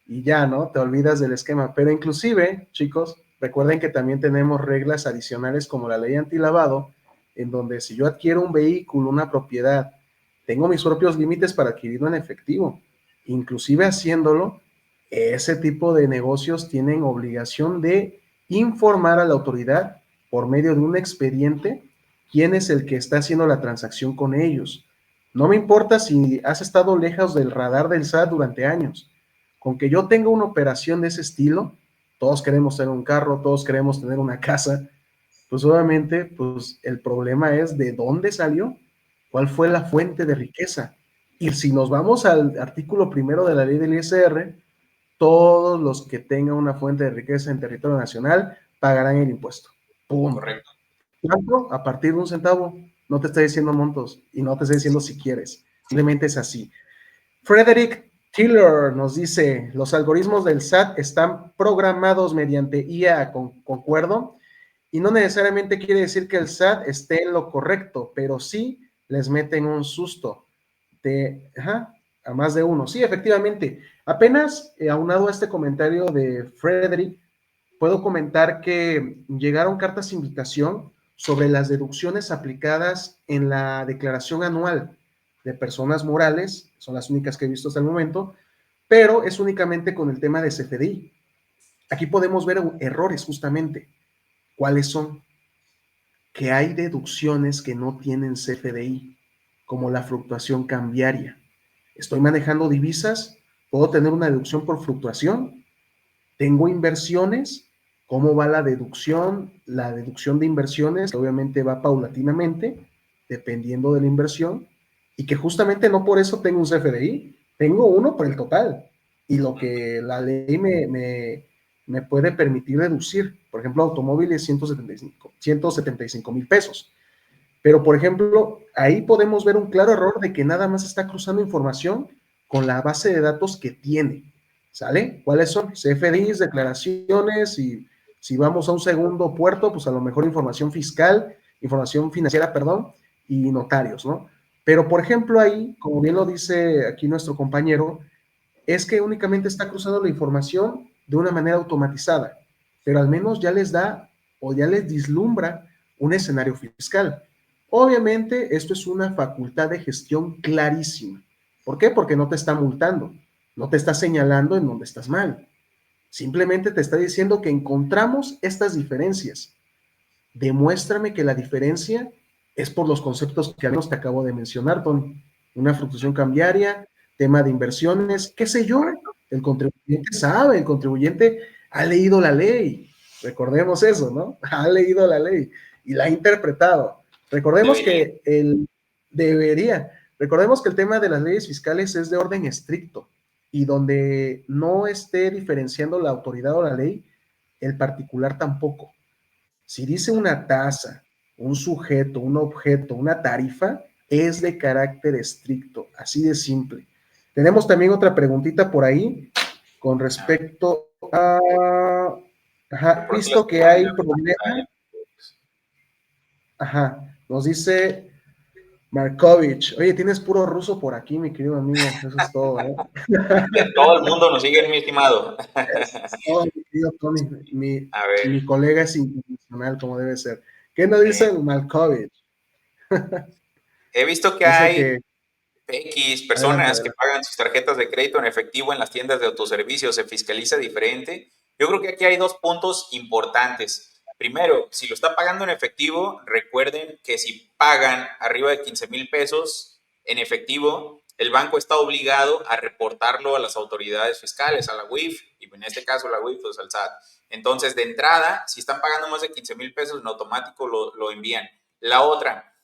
ya, ¿no? Te olvidas del esquema. Pero inclusive, chicos, recuerden que también tenemos reglas adicionales como la ley antilavado, en donde si yo adquiero un vehículo, una propiedad, tengo mis propios límites para adquirirlo en efectivo. Inclusive haciéndolo, ese tipo de negocios tienen obligación de informar a la autoridad por medio de un expediente quién es el que está haciendo la transacción con ellos. No me importa si has estado lejos del radar del SAT durante años. Con que yo tenga una operación de ese estilo, todos queremos tener un carro, todos queremos tener una casa, pues obviamente, pues el problema es de dónde salió, cuál fue la fuente de riqueza. Y si nos vamos al artículo primero de la ley del ISR, todos los que tengan una fuente de riqueza en territorio nacional pagarán el impuesto. Punto. Correcto. ¿Cuánto? A partir de un centavo. No te estoy diciendo montos y no te estoy diciendo si quieres. Simplemente es así. Frederick Tiller nos dice, los algoritmos del SAT están programados mediante IA, concuerdo, y no necesariamente quiere decir que el SAT esté en lo correcto, pero sí les meten un susto a más de uno. Sí, efectivamente. Apenas aunado a este comentario de Frederick, puedo comentar que llegaron cartas de invitación sobre las deducciones aplicadas en la declaración anual de personas morales, son las únicas que he visto hasta el momento, pero es únicamente con el tema de CFDI. Aquí podemos ver errores justamente. ¿Cuáles son? Que hay deducciones que no tienen CFDI, como la fluctuación cambiaria. Estoy manejando divisas, puedo tener una deducción por fluctuación, tengo inversiones, ¿cómo va la deducción? La deducción de inversiones, que obviamente va paulatinamente, dependiendo de la inversión, y que justamente no por eso tengo un CFDI, tengo uno por el total, y lo que la ley me puede permitir deducir. Por ejemplo, automóviles 175 mil pesos. Pero, por ejemplo, ahí podemos ver un claro error de que nada más está cruzando información con la base de datos que tiene. ¿Sale? ¿Cuáles son? CFDIs, declaraciones y si vamos a un segundo puerto, pues a lo mejor información fiscal, información financiera, perdón, y notarios, ¿no? Pero, por ejemplo, ahí, como bien lo dice aquí nuestro compañero, es que únicamente está cruzando la información de una manera automatizada, pero al menos ya les da o ya les vislumbra un escenario fiscal. Obviamente, esto es una facultad de gestión clarísima. ¿Por qué? Porque no te está multando, no te está señalando en dónde estás mal. Simplemente te está diciendo que encontramos estas diferencias. Demuéstrame que la diferencia es por los conceptos que al menos te acabo de mencionar, Tony. Una fluctuación cambiaria, tema de inversiones, qué sé yo. El contribuyente sabe, el contribuyente ha leído la ley. Recordemos eso, ¿no? Ha leído la ley y la ha interpretado. Recordemos Debería. que el debería. Recordemos que el tema de las leyes fiscales es de orden estricto y donde no esté diferenciando la autoridad o la ley, el particular tampoco. Si dice una tasa, un sujeto, un objeto, una tarifa, es de carácter estricto, así de simple. Tenemos también otra preguntita por ahí con A ver, respecto a, ajá, por aquí las visto que tengo en hay la problema, pantalla. ajá, nos dice Markovich, oye, tienes puro ruso por aquí, mi querido amigo, eso es todo, ¿eh? De todo el mundo nos sigue, mi estimado. Es todo, mi querido Tony, A ver, mi colega es internacional, como debe ser. ¿Qué nos dice Markovich? he visto que Dice hay que, X adelante, personas que adelante. pagan sus tarjetas de crédito en efectivo en las tiendas de autoservicio, se fiscaliza diferente. Yo creo que aquí hay dos puntos importantes. Primero, si lo está pagando en efectivo, recuerden que si pagan arriba de 15,000 pesos en efectivo, el banco está obligado a reportarlo a las autoridades fiscales, a la UIF, y en este caso la UIF, pues al SAT. Entonces, de entrada, si están pagando más de 15,000 pesos, en automático lo envían. La otra,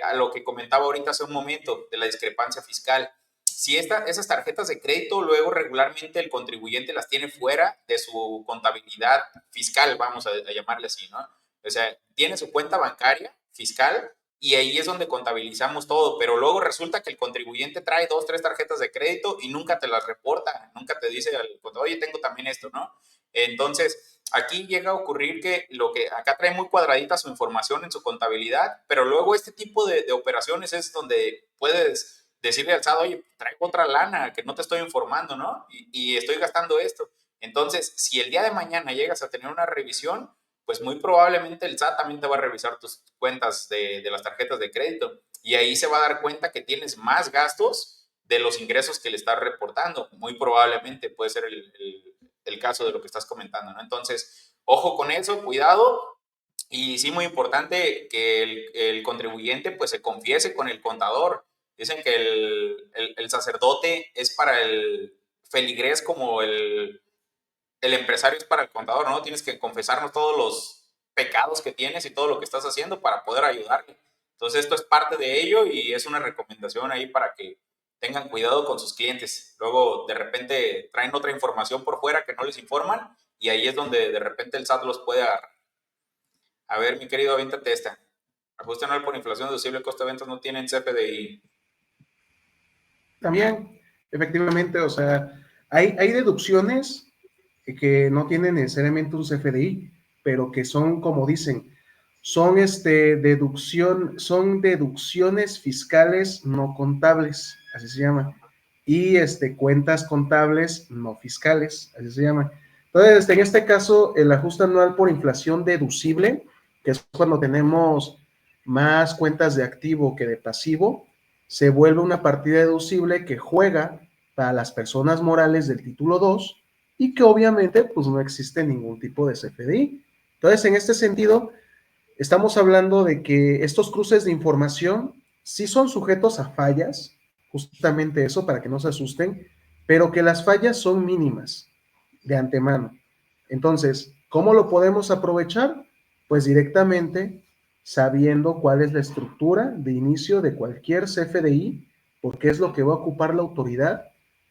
a lo que comentaba ahorita hace un momento de la discrepancia fiscal. Si esas tarjetas de crédito luego regularmente el contribuyente las tiene fuera de su contabilidad fiscal, vamos a llamarle así, ¿no? O sea, tiene su cuenta bancaria fiscal y ahí es donde contabilizamos todo, pero luego resulta que el contribuyente trae 2, 3 tarjetas de crédito y nunca te las reporta, nunca te dice al contador, oye, tengo también esto, ¿no? Entonces, aquí llega a ocurrir que lo que acá trae muy cuadradita su información en su contabilidad, pero luego este tipo de operaciones es donde puedes decirle al SAT, oye, traigo otra lana que no te estoy informando, ¿no? Y estoy gastando esto. Entonces, si el día de mañana llegas a tener una revisión, pues muy probablemente el SAT también te va a revisar tus cuentas de las tarjetas de crédito y ahí se va a dar cuenta que tienes más gastos de los ingresos que le estás reportando. Muy probablemente puede ser el caso de lo que estás comentando, ¿no? Entonces, ojo con eso, cuidado. Y sí, muy importante que el contribuyente pues se confiese con el contador. Dicen que el sacerdote es para el feligrés como el empresario es para el contador, ¿no? Tienes que confesarnos todos los pecados que tienes y todo lo que estás haciendo para poder ayudarle. Entonces, esto es parte de ello y es una recomendación ahí para que tengan cuidado con sus clientes. Luego, de repente, traen otra información por fuera que no les informan y ahí es donde de repente el SAT los puede agarrar. A ver, mi querido, aviéntate esta. Ajuste anual por inflación deducible, costo de ventas no tienen CFDI. También, efectivamente, o sea, hay deducciones que no tienen necesariamente un CFDI, pero que son, como dicen, son, son deducciones fiscales no contables, así se llama, y cuentas contables no fiscales, así se llama. Entonces, en este caso, el ajuste anual por inflación deducible, que es cuando tenemos más cuentas de activo que de pasivo, se vuelve una partida deducible que juega para las personas morales del título 2 y que obviamente pues no existe ningún tipo de CFDI. Entonces, en este sentido, estamos hablando de que estos cruces de información sí son sujetos a fallas, justamente eso, para que no se asusten, pero que las fallas son mínimas de antemano. Entonces, ¿cómo lo podemos aprovechar? Pues directamente sabiendo cuál es la estructura de inicio de cualquier CFDI, porque es lo que va a ocupar la autoridad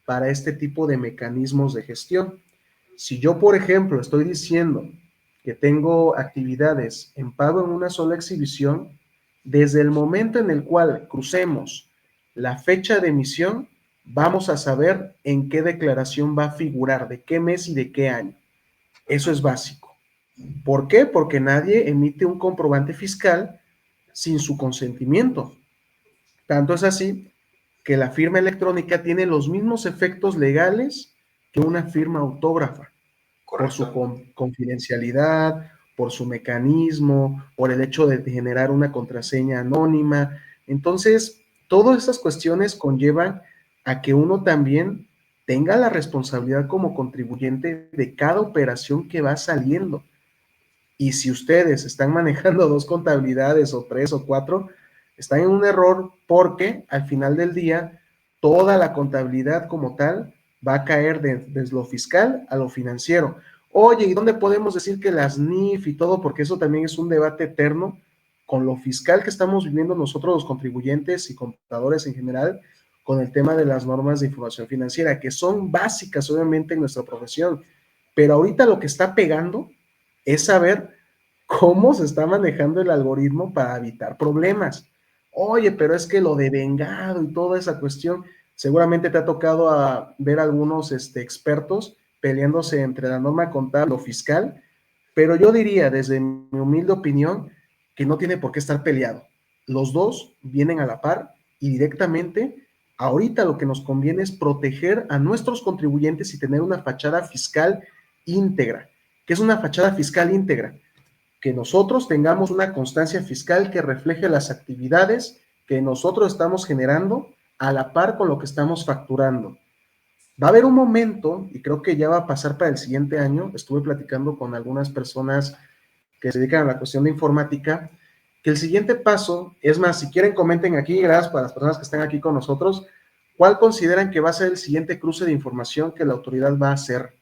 para este tipo de mecanismos de gestión. Si yo, por ejemplo, estoy diciendo que tengo actividades en pago en una sola exhibición, desde el momento en el cual crucemos la fecha de emisión, vamos a saber en qué declaración va a figurar, de qué mes y de qué año. Eso es básico. ¿Por qué? Porque nadie emite un comprobante fiscal sin su consentimiento. Tanto es así que la firma electrónica tiene los mismos efectos legales que una firma autógrafa por su Correcto. confidencialidad, por su mecanismo, por el hecho de generar una contraseña anónima. Entonces, todas esas cuestiones conllevan a que uno también tenga la responsabilidad como contribuyente de cada operación que va saliendo. Y si ustedes están manejando dos contabilidades o tres o cuatro, están en un error porque al final del día toda la contabilidad como tal va a caer desde lo fiscal a lo financiero. Oye, ¿y dónde podemos decir que las NIF y todo? Porque eso también es un debate eterno con lo fiscal que estamos viviendo nosotros los contribuyentes y contadores en general con el tema de las normas de información financiera, que son básicas obviamente en nuestra profesión. Pero ahorita lo que está pegando es saber cómo se está manejando el algoritmo para evitar problemas. Oye, pero es que lo de vengado y toda esa cuestión, seguramente te ha tocado ver algunos expertos peleándose entre la norma contable o fiscal, pero yo diría, desde mi humilde opinión, que no tiene por qué estar peleado. Los dos vienen a la par y directamente, ahorita lo que nos conviene es proteger a nuestros contribuyentes y tener una fachada fiscal íntegra. ¿Qué es una fachada fiscal íntegra? Que nosotros tengamos una constancia fiscal que refleje las actividades que nosotros estamos generando a la par con lo que estamos facturando. Va a haber un momento, y creo que ya va a pasar para el siguiente año, estuve platicando con algunas personas que se dedican a la cuestión de informática, que el siguiente paso, es más, si quieren comenten aquí, gracias para las personas que están aquí con nosotros, ¿cuál consideran que va a ser el siguiente cruce de información que la autoridad va a hacer?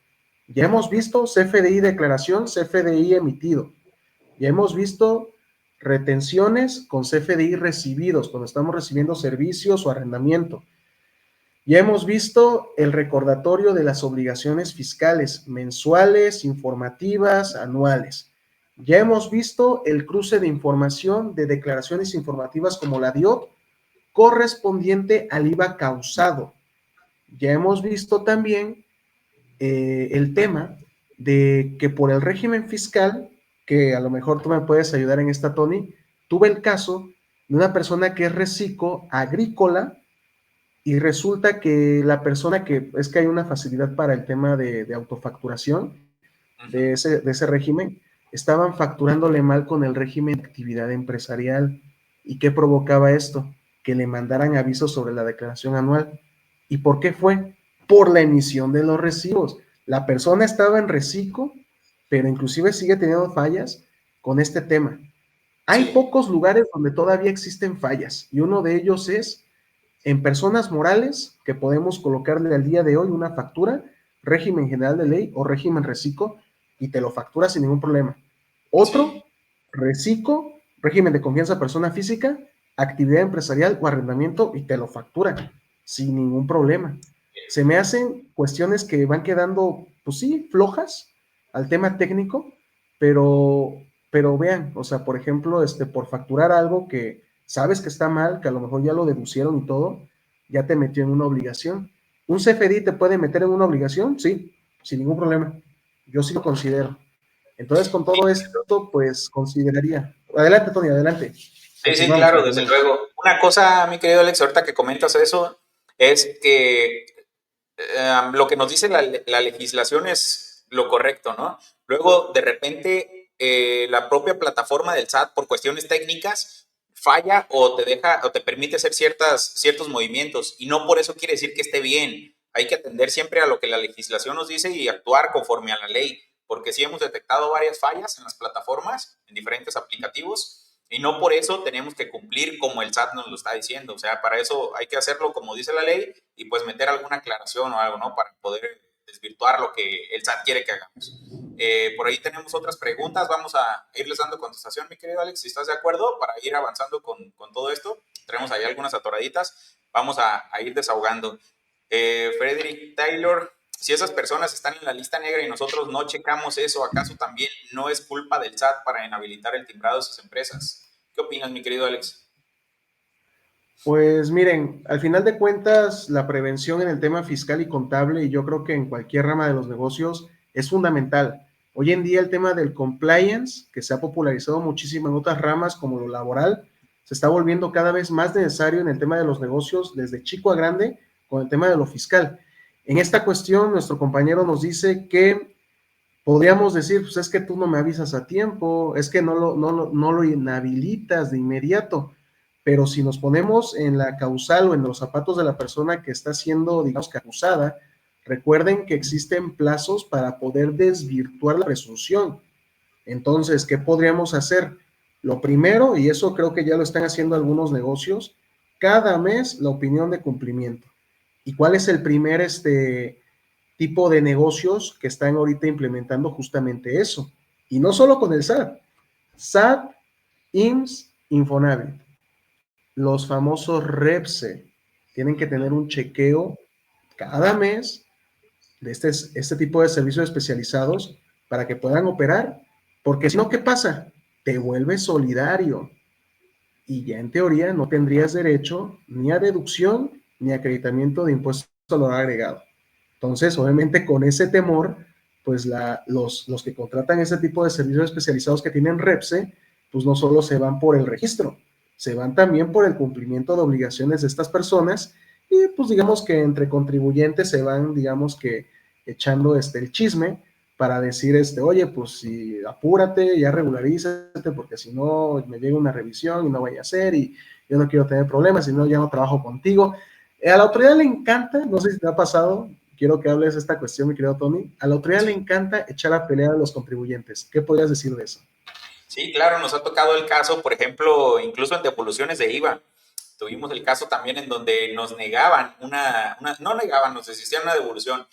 Ya hemos visto CFDI declaración, CFDI emitido. Ya hemos visto retenciones con CFDI recibidos, cuando estamos recibiendo servicios o arrendamiento. Ya hemos visto el recordatorio de las obligaciones fiscales mensuales, informativas, anuales. Ya hemos visto el cruce de información de declaraciones informativas como la DIOT correspondiente al IVA causado. Ya hemos visto también el tema de que por el régimen fiscal, que a lo mejor tú me puedes ayudar en esta, Tony, tuve el caso de una persona que es reciclo agrícola y resulta que la persona es que hay una facilidad para el tema de autofacturación de ese régimen, estaban facturándole mal con el régimen de actividad empresarial. ¿Y qué provocaba esto? Que le mandaran avisos sobre la declaración anual. ¿Y por qué fue? Por la emisión de los recibos. La persona estaba en reciclo, pero inclusive sigue teniendo fallas con este tema. Hay pocos lugares donde todavía existen fallas y uno de ellos es en personas morales que podemos colocarle al día de hoy una factura, régimen general de ley o régimen reciclo, y te lo factura sin ningún problema. Otro, Sí. reciclo, régimen de confianza persona física, actividad empresarial o arrendamiento, y te lo factura sin ningún problema. Se me hacen cuestiones que van quedando, pues sí, flojas al tema técnico, pero vean, o sea, por ejemplo, por facturar algo que sabes que está mal, que a lo mejor ya lo deducieron y todo, ya te metió en una obligación. ¿Un CFDI te puede meter en una obligación? Sí, sin ningún problema. Yo sí lo considero. Entonces, con todo esto, pues consideraría. Adelante, Tony, adelante. Sí, sí, Continuamos, claro, desde continuamos. luego. Una cosa, mi querido Alex, ahorita que comentas eso, es que lo que nos dice la legislación es lo correcto, ¿no? Luego, de repente, la propia plataforma del SAT, por cuestiones técnicas, falla o te deja o te permite hacer ciertos movimientos y no por eso quiere decir que esté bien. Hay que atender siempre a lo que la legislación nos dice y actuar conforme a la ley, porque sí hemos detectado varias fallas en las plataformas, en diferentes aplicativos, y no por eso tenemos que cumplir como el SAT nos lo está diciendo. O sea, para eso hay que hacerlo como dice la ley y pues meter alguna aclaración o algo, ¿no? Para poder desvirtuar lo que el SAT quiere que hagamos. Por ahí tenemos otras preguntas. Vamos a irles dando contestación, mi querido Alex, si estás de acuerdo, para ir avanzando con todo esto. Tenemos ahí algunas atoraditas. Vamos a ir desahogando. Frederick Taylor, si esas personas están en la lista negra y nosotros no checamos eso, ¿acaso también no es culpa del SAT para inhabilitar el timbrado de sus empresas? ¿Qué opinas, mi querido Alex? Pues miren, al final de cuentas, la prevención en el tema fiscal y contable, y yo creo que en cualquier rama de los negocios, es fundamental. Hoy en día el tema del compliance, que se ha popularizado muchísimo en otras ramas como lo laboral, se está volviendo cada vez más necesario en el tema de los negocios, desde chico a grande, con el tema de lo fiscal. En esta cuestión, nuestro compañero nos dice que podríamos decir, pues es que tú no me avisas a tiempo, es que no lo inhabilitas de inmediato, pero si nos ponemos en la causal o en los zapatos de la persona que está siendo, digamos que acusada, recuerden que existen plazos para poder desvirtuar la presunción. Entonces, ¿qué podríamos hacer? Lo primero, y eso creo que ya lo están haciendo algunos negocios, cada mes la opinión de cumplimiento. ¿Y cuál es el primer tipo de negocios que están ahorita implementando justamente eso? Y no solo con el SAT, SAT, IMSS, Infonavit, los famosos REPSE, tienen que tener un chequeo cada mes de este tipo de servicios especializados para que puedan operar, porque si no, ¿qué pasa? te vuelves solidario y ya en teoría no tendrías derecho ni a deducción ni a acreditamiento de impuesto al valor agregado. Entonces, obviamente con ese temor, pues los que contratan ese tipo de servicios especializados que tienen REPSE, pues no solo se van por el registro, se van también por el cumplimiento de obligaciones de estas personas y pues digamos que entre contribuyentes se van, digamos que echando el chisme para decir, oye, pues si apúrate, ya regularízate, porque si no me llega una revisión y no vaya a ser, y yo no quiero tener problemas, si no ya no trabajo contigo. A la autoridad le encanta, no sé si te ha pasado, quiero que hables de esta cuestión, mi querido Tony, a la autoridad le Sí. encanta echar a pelear a los contribuyentes. ¿Qué podrías decir de eso? Sí, claro, nos ha tocado el caso, por ejemplo, incluso en devoluciones de IVA. Tuvimos el caso también en donde nos negaban no negaban, nos desistían una devolución.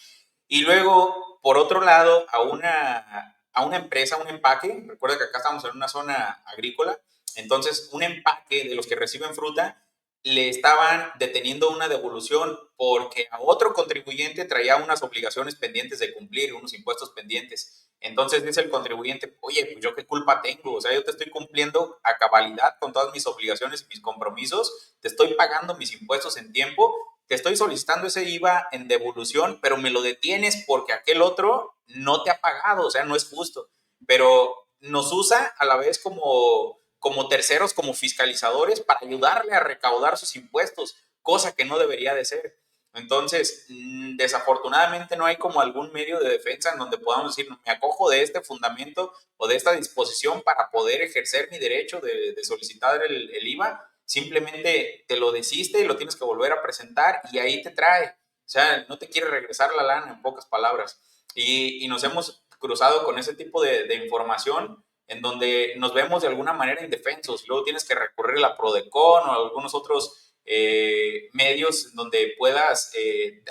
Y luego, por otro lado, a una empresa, un empaque, recuerda que acá estamos en una zona agrícola, entonces un empaque de los que reciben fruta le estaban deteniendo una devolución porque a otro contribuyente traía unas obligaciones pendientes de cumplir, unos impuestos pendientes. Entonces dice el contribuyente, oye, pues yo qué culpa tengo, o sea, yo te estoy cumpliendo a cabalidad con todas mis obligaciones y mis compromisos, te estoy pagando mis impuestos en tiempo, te estoy solicitando ese IVA en devolución, pero me lo detienes porque aquel otro no te ha pagado, o sea, no es justo. Pero nos usa a la vez como terceros, como fiscalizadores, para ayudarle a recaudar sus impuestos, cosa que no debería de ser. Entonces, desafortunadamente no hay como algún medio de defensa en donde podamos decir, me acojo de este fundamento o de esta disposición para poder ejercer mi derecho de solicitar el IVA. Simplemente te lo desiste y lo tienes que volver a presentar y ahí te trae. O sea, no te quiere regresar la lana, en pocas palabras. Y nos hemos cruzado con ese tipo de información en donde nos vemos de alguna manera indefensos. Luego tienes que recurrir a la Prodecon o a algunos otros medios donde puedas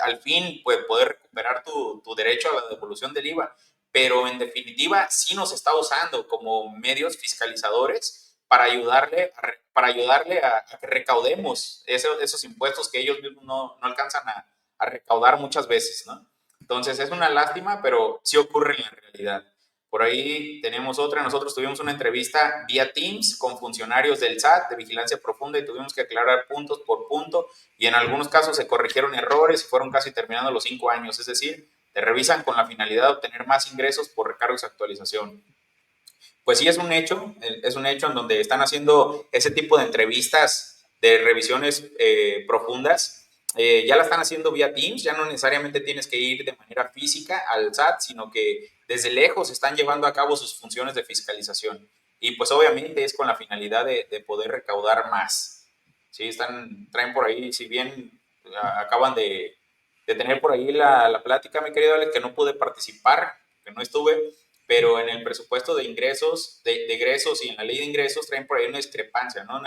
al fin pues, poder recuperar tu derecho a la devolución del IVA. Pero en definitiva sí nos está usando como medios fiscalizadores para ayudarle a que recaudemos esos impuestos que ellos mismos no alcanzan a recaudar muchas veces, ¿no? Entonces es una lástima, pero sí ocurre en la realidad. Por ahí tenemos otra, nosotros tuvimos una entrevista vía Teams con funcionarios del SAT de vigilancia profunda y tuvimos que aclarar puntos por punto y en algunos casos se corrigieron errores y fueron casi terminando los 5 años, es decir, te revisan con la finalidad de obtener más ingresos por recargos y actualización. Pues sí, es un hecho en donde están haciendo ese tipo de entrevistas de revisiones profundas. Ya la están haciendo vía Teams, ya no necesariamente tienes que ir de manera física al SAT, sino que desde lejos están llevando a cabo sus funciones de fiscalización. Y pues obviamente es con la finalidad de poder recaudar más. Sí, traen por ahí, si bien acaban de tener por ahí la plática, mi querido Alex, que no pude participar, que no estuve, pero en el presupuesto de ingresos, de egresos y en la ley de ingresos traen por ahí una discrepancia, ¿no?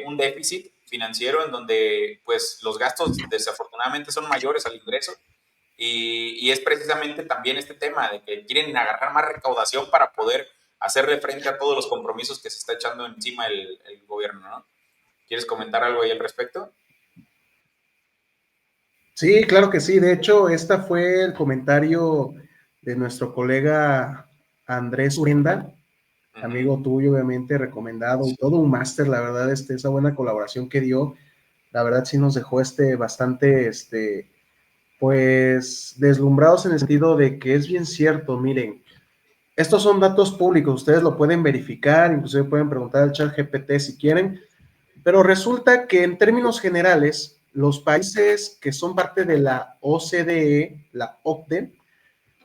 Un déficit financiero en donde pues los gastos desafortunadamente son mayores al ingreso y es precisamente también este tema de que quieren agarrar más recaudación para poder hacerle frente a todos los compromisos que se está echando encima el gobierno, ¿no? ¿Quieres comentar algo ahí al respecto? Sí, claro que sí. De hecho, esta fue el comentario de nuestro colega Andrés Urenda, Uh -huh. amigo tuyo, obviamente, recomendado, todo un máster, la verdad, esa buena colaboración que dio, la verdad sí nos dejó bastante, pues, deslumbrados en el sentido de que es bien cierto, miren, estos son datos públicos, ustedes lo pueden verificar, inclusive pueden preguntar al chat GPT si quieren, pero resulta que en términos generales, los países que son parte de la OCDE, la OCDE,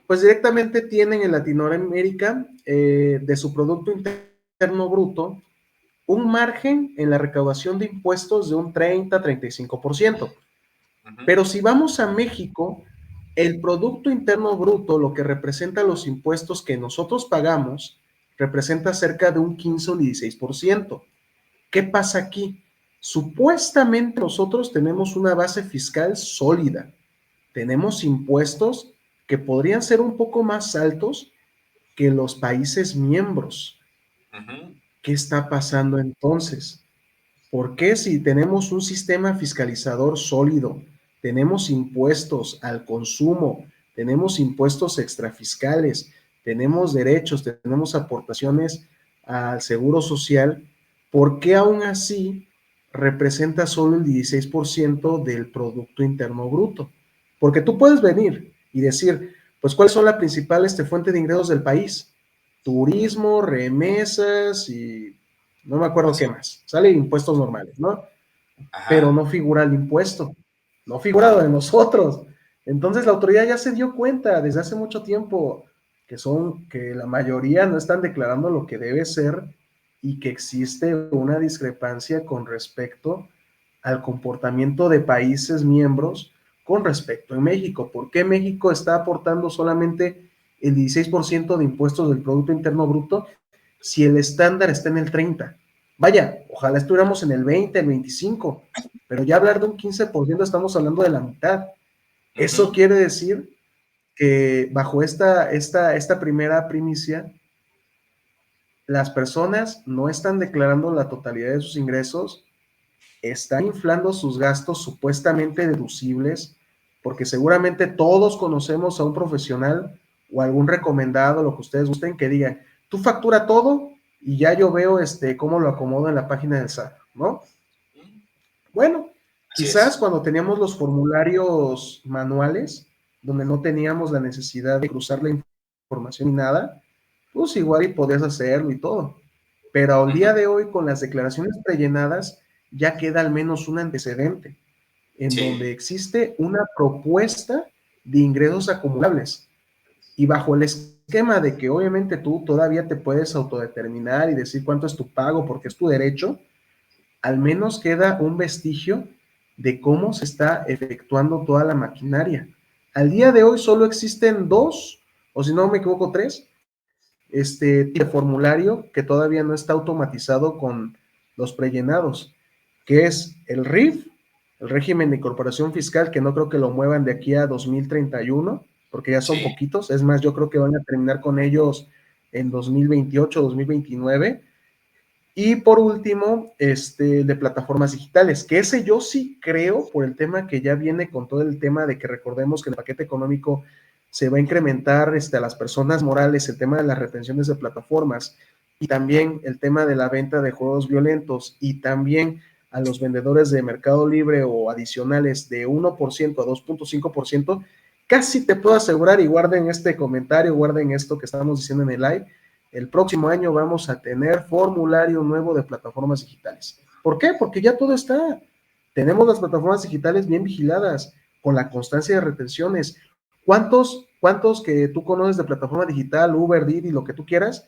pues directamente tienen en Latinoamérica de su Producto Interno Bruto un margen en la recaudación de impuestos de un 30-35%. Uh -huh. Pero si vamos a México, el Producto Interno Bruto, lo que representa los impuestos que nosotros pagamos, representa cerca de un 15 o 16%. ¿Qué pasa aquí? Supuestamente nosotros tenemos una base fiscal sólida, tenemos impuestos que podrían ser un poco más altos que los países miembros. Uh -huh. ¿Qué está pasando entonces? ¿Por qué si tenemos un sistema fiscalizador sólido, tenemos impuestos al consumo, tenemos impuestos extrafiscales, tenemos derechos, tenemos aportaciones al Seguro Social, ¿por qué aún así representa solo el 16% del Producto Interno Bruto? Porque tú puedes venir y decir, pues, ¿cuáles son la principal fuente de ingresos del país? Turismo, remesas y no me acuerdo qué Así. más. Sale impuestos normales, ¿no? Pero Ajá. no figura el impuesto, no figura de nosotros. Entonces la autoridad ya se dio cuenta desde hace mucho tiempo que la mayoría no están declarando lo que debe ser y que existe una discrepancia con respecto al comportamiento de países miembros con respecto a México. ¿Por qué México está aportando solamente el 16% de impuestos del Producto Interno Bruto si el estándar está en el 30%? Vaya, ojalá estuviéramos en el 20, el 25, pero ya hablar de un 15% estamos hablando de la mitad. Eso Ujú. quiere decir que bajo esta primera primicia, las personas no están declarando la totalidad de sus ingresos, están inflando sus gastos supuestamente deducibles, porque seguramente todos conocemos a un profesional o algún recomendado, lo que ustedes gusten, que digan, tú factura todo y ya yo veo cómo lo acomodo en la página del SAT, ¿no? Bueno, Así quizás es. cuando teníamos los formularios manuales, donde no teníamos la necesidad de cruzar la información y nada, pues igual y podías hacerlo y todo. Pero al día Ujú. de hoy, con las declaraciones prellenadas, ya queda al menos un antecedente en donde Sí. existe una propuesta de ingresos acumulables. Y bajo el esquema de que obviamente tú todavía te puedes autodeterminar y decir cuánto es tu pago porque es tu derecho, al menos queda un vestigio de cómo se está efectuando toda la maquinaria. Al día de hoy solo existen dos, o si no me equivoco, tres, tipo de formulario que todavía no está automatizado con los prellenados, que es el RIF, el régimen de incorporación fiscal, que no creo que lo muevan de aquí a 2031, porque ya son Sí. poquitos. Es más, yo creo que van a terminar con ellos en 2028, 2029. Y por último, de plataformas digitales, que ese yo sí creo, por el tema que ya viene con todo el tema de que recordemos que el paquete económico se va a incrementar a las personas morales, el tema de las retenciones de plataformas y también el tema de la venta de juegos violentos y también a los vendedores de Mercado Libre o adicionales de 1% a 2.5%, casi te puedo asegurar, y guarden este comentario, guarden esto que estamos diciendo en el live, el próximo año vamos a tener formulario nuevo de plataformas digitales. ¿Por qué? Porque ya todo está. Tenemos las plataformas digitales bien vigiladas, con la constancia de retenciones. ¿Cuántos que tú conoces de plataforma digital, Uber, Didi, lo que tú quieras,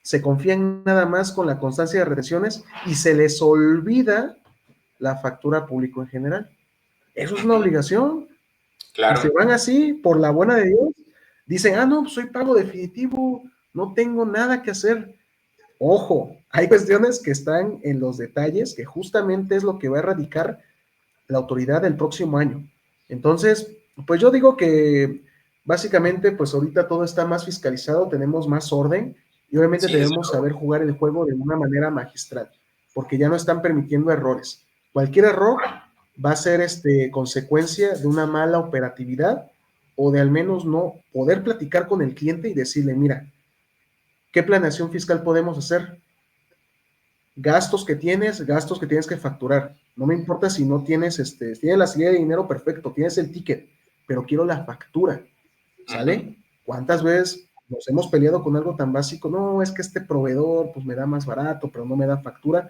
se confían nada más con la constancia de retenciones y se les olvida la factura público en general? Eso es una Ujú. obligación. Y se Claro. van así, por la buena de Dios, dicen, no, pues soy pago definitivo, no tengo nada que hacer. Ojo, hay cuestiones que están en los detalles, que justamente es lo que va a erradicar la autoridad del próximo año. Entonces, pues yo digo que básicamente, pues ahorita todo está más fiscalizado, tenemos más orden y obviamente Sí, desde debemos luego. saber jugar el juego de una manera magistral, porque ya no están permitiendo errores. Cualquier error va a ser consecuencia de una mala operatividad o de al menos no poder platicar con el cliente y decirle, mira, ¿qué planeación fiscal podemos hacer? Gastos que tienes que facturar. No me importa si no tienes, si tienes la salida de dinero, perfecto, tienes el ticket, pero quiero la factura, Ujú. ¿sale? ¿Cuántas veces nos hemos peleado con algo tan básico? No, es que este proveedor, pues me da más barato, pero no me da factura.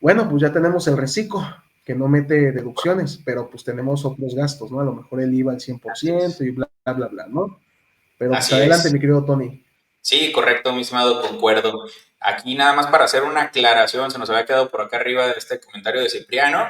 Bueno, pues ya tenemos el reciclo, que no mete deducciones, pero pues tenemos otros gastos, ¿no? A lo mejor el IVA al cien por Así ciento es. y bla, bla, bla, ¿no? Pero pues Así adelante, es. mi querido Tony. Sí, correcto, mi estimado, concuerdo. Aquí nada más para hacer una aclaración, se nos había quedado por acá arriba de este comentario de Cipriano.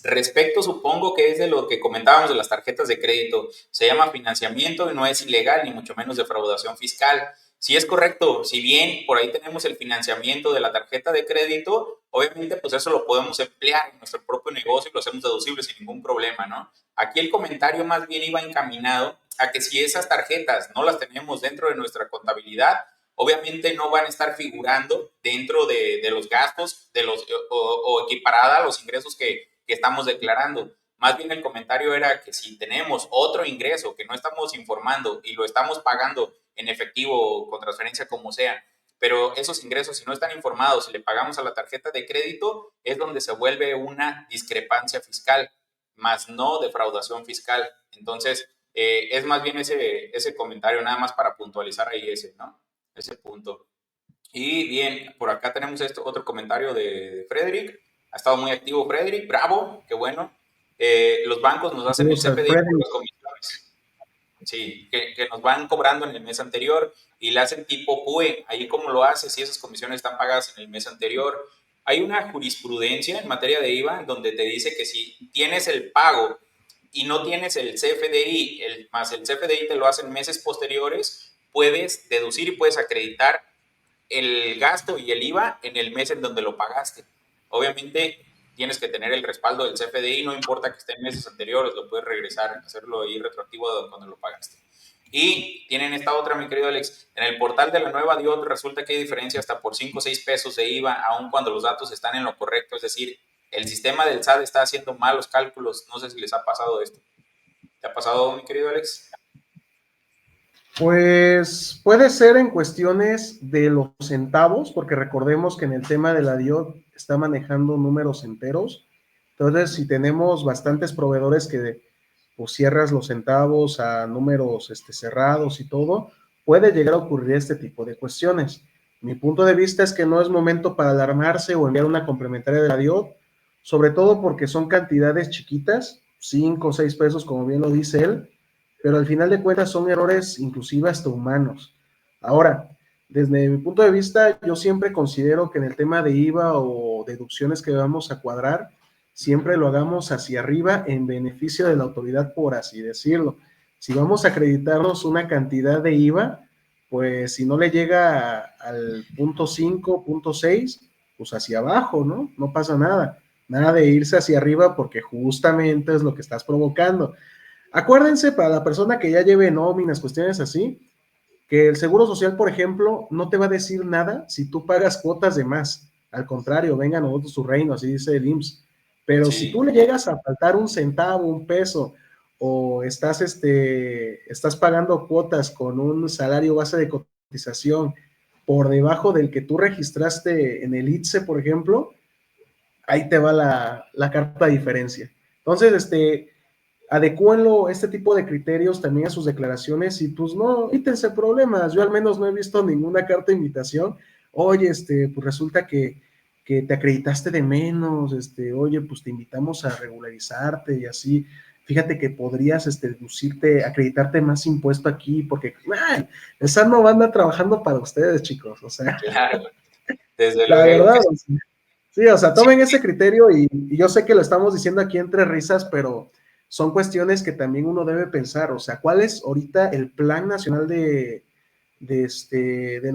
Respecto, supongo que es de lo que comentábamos de las tarjetas de crédito. Se llama financiamiento y no es ilegal, ni mucho menos defraudación fiscal. Sí es correcto, si bien por ahí tenemos el financiamiento de la tarjeta de crédito, obviamente pues eso lo podemos emplear en nuestro propio negocio y lo hacemos deducible sin ningún problema, ¿no? Aquí el comentario más bien iba encaminado a que si esas tarjetas no las tenemos dentro de nuestra contabilidad, obviamente no van a estar figurando dentro de los gastos de los, o equiparada a los ingresos que estamos declarando. Más bien el comentario era que si tenemos otro ingreso que no estamos informando y lo estamos pagando en efectivo o con transferencia como sea, pero esos ingresos, si no están informados y le pagamos a la tarjeta de crédito, es donde se vuelve una discrepancia fiscal, más no defraudación fiscal. Entonces, es más bien ese comentario, nada más para puntualizar ahí ¿no? Ese punto. Y bien, por acá tenemos otro comentario de Frederick. Ha estado muy activo Frederick, bravo, qué bueno. Los bancos nos hacen el Saludos, CFDI Alfredo. por las comisiones. Sí, que nos van cobrando en el mes anterior y le hacen tipo PUE. Ahí cómo lo haces si esas comisiones están pagadas en el mes anterior. Hay una jurisprudencia en materia de IVA donde te dice que si tienes el pago y no tienes el CFDI, más el CFDI te lo hacen meses posteriores, puedes deducir y puedes acreditar el gasto y el IVA en el mes en donde lo pagaste. Obviamente tienes que tener el respaldo del CFDI, no importa que esté en meses anteriores, lo puedes regresar, hacerlo ahí retroactivo de cuando lo pagaste. Y tienen esta otra, mi querido Alex, en el portal de la nueva DIOT resulta que hay diferencia hasta por 5 o 6 pesos de IVA, aun cuando los datos están en lo correcto, es decir, el sistema del SAT está haciendo malos cálculos. No sé si les ha pasado esto. ¿Te ha pasado, mi querido Alex? Pues puede ser en cuestiones de los centavos, porque recordemos que en el tema de la DIOT está manejando números enteros. Entonces, si tenemos bastantes proveedores que pues cierras los centavos a números cerrados y todo, puede llegar a ocurrir este tipo de cuestiones. Mi punto de vista es que no es momento para alarmarse o enviar una complementaria de la DIOT, sobre todo porque son cantidades chiquitas, 5 o 6 pesos, como bien lo dice él, pero al final de cuentas son errores inclusive hasta humanos. Ahora, desde mi punto de vista, yo siempre considero que en el tema de IVA o deducciones que vamos a cuadrar, siempre lo hagamos hacia arriba en beneficio de la autoridad, por así decirlo. Si vamos a acreditarnos una cantidad de IVA, pues si no le llega al punto 5, punto 6, pues hacia abajo, ¿no? No pasa nada. Nada de irse hacia arriba porque justamente es lo que estás provocando. Acuérdense, para la persona que ya lleve nóminas, cuestiones así, que el Seguro Social, por ejemplo, no te va a decir nada si tú pagas cuotas de más. Al contrario, vengan a nosotros su reino, así dice el IMSS. Pero si tú Sí. le llegas a faltar un centavo, un peso, o estás pagando cuotas con un salario base de cotización por debajo del que tú registraste en el ITSE, por ejemplo, ahí te va la carta de diferencia. Entonces, adecúenlo este tipo de criterios también a sus declaraciones y pues no, quítense problemas. Yo al menos no he visto ninguna carta de invitación. Oye, pues resulta que te acreditaste de menos, oye, pues te invitamos a regularizarte y así. Fíjate que podrías deducirte, acreditarte más impuesto aquí, porque el SAT no va a andar trabajando para ustedes, chicos. O sea, Claro, desde la luego verdad, que o sea, sí, o sea, sí. tomen ese criterio y yo sé que lo estamos diciendo aquí entre risas, pero son cuestiones que también uno debe pensar. O sea, ¿cuál es ahorita el plan nacional del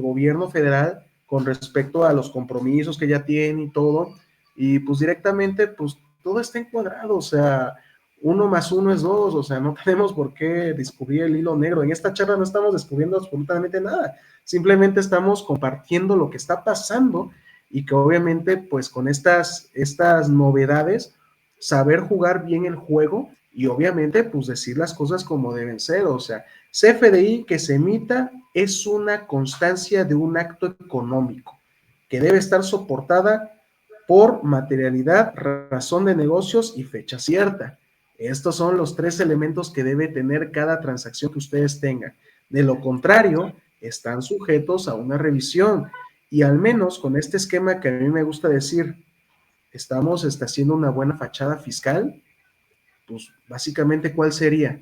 gobierno federal con respecto a los compromisos que ya tiene y todo? Y pues directamente, pues todo está encuadrado. O sea, 1 más 1 es 2. O sea, no tenemos por qué descubrir el hilo negro. En esta charla no estamos descubriendo absolutamente nada. Simplemente estamos compartiendo lo que está pasando y que obviamente pues con estas novedades, saber jugar bien el juego y obviamente pues decir las cosas como deben ser. O sea, CFDI que se emita es una constancia de un acto económico que debe estar soportada por materialidad, razón de negocios y fecha cierta. Estos son los 3 elementos que debe tener cada transacción que ustedes tengan. De lo contrario, están sujetos a una revisión. Y al menos con este esquema que a mí me gusta decir, estamos haciendo una buena fachada fiscal, pues básicamente, ¿cuál sería?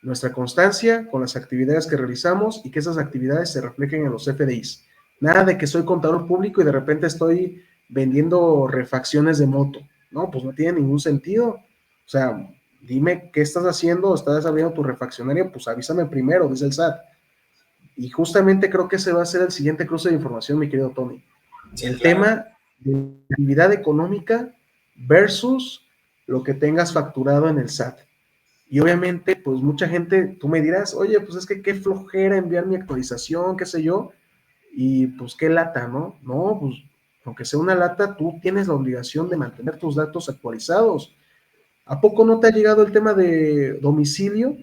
Nuestra constancia con las actividades que realizamos y que esas actividades se reflejen en los FDIs. Nada de que soy contador público y de repente estoy vendiendo refacciones de moto. No, pues no tiene ningún sentido. O sea, dime qué estás haciendo, estás abriendo tu refaccionaria, pues avísame primero, dice el SAT. Y justamente creo que ese va a ser el siguiente cruce de información, mi querido Tony. Sí, El claro. tema de actividad económica versus lo que tengas facturado en el SAT. Y obviamente, pues mucha gente, tú me dirás, oye, pues es que qué flojera enviar mi actualización, qué sé yo, y pues qué lata, ¿no? No, pues aunque sea una lata, tú tienes la obligación de mantener tus datos actualizados. ¿A poco no te ha llegado el tema de domicilio?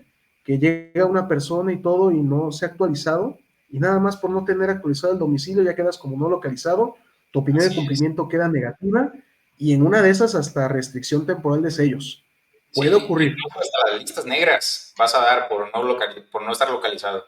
Que llega una persona y todo y no se ha actualizado y nada más por no tener actualizado el domicilio ya quedas como no localizado, tu opinión de Así es. cumplimiento queda negativa y en una de esas hasta restricción temporal de sellos. Puede Sí, ocurrir. incluso hasta las listas negras vas a dar por no estar localizado.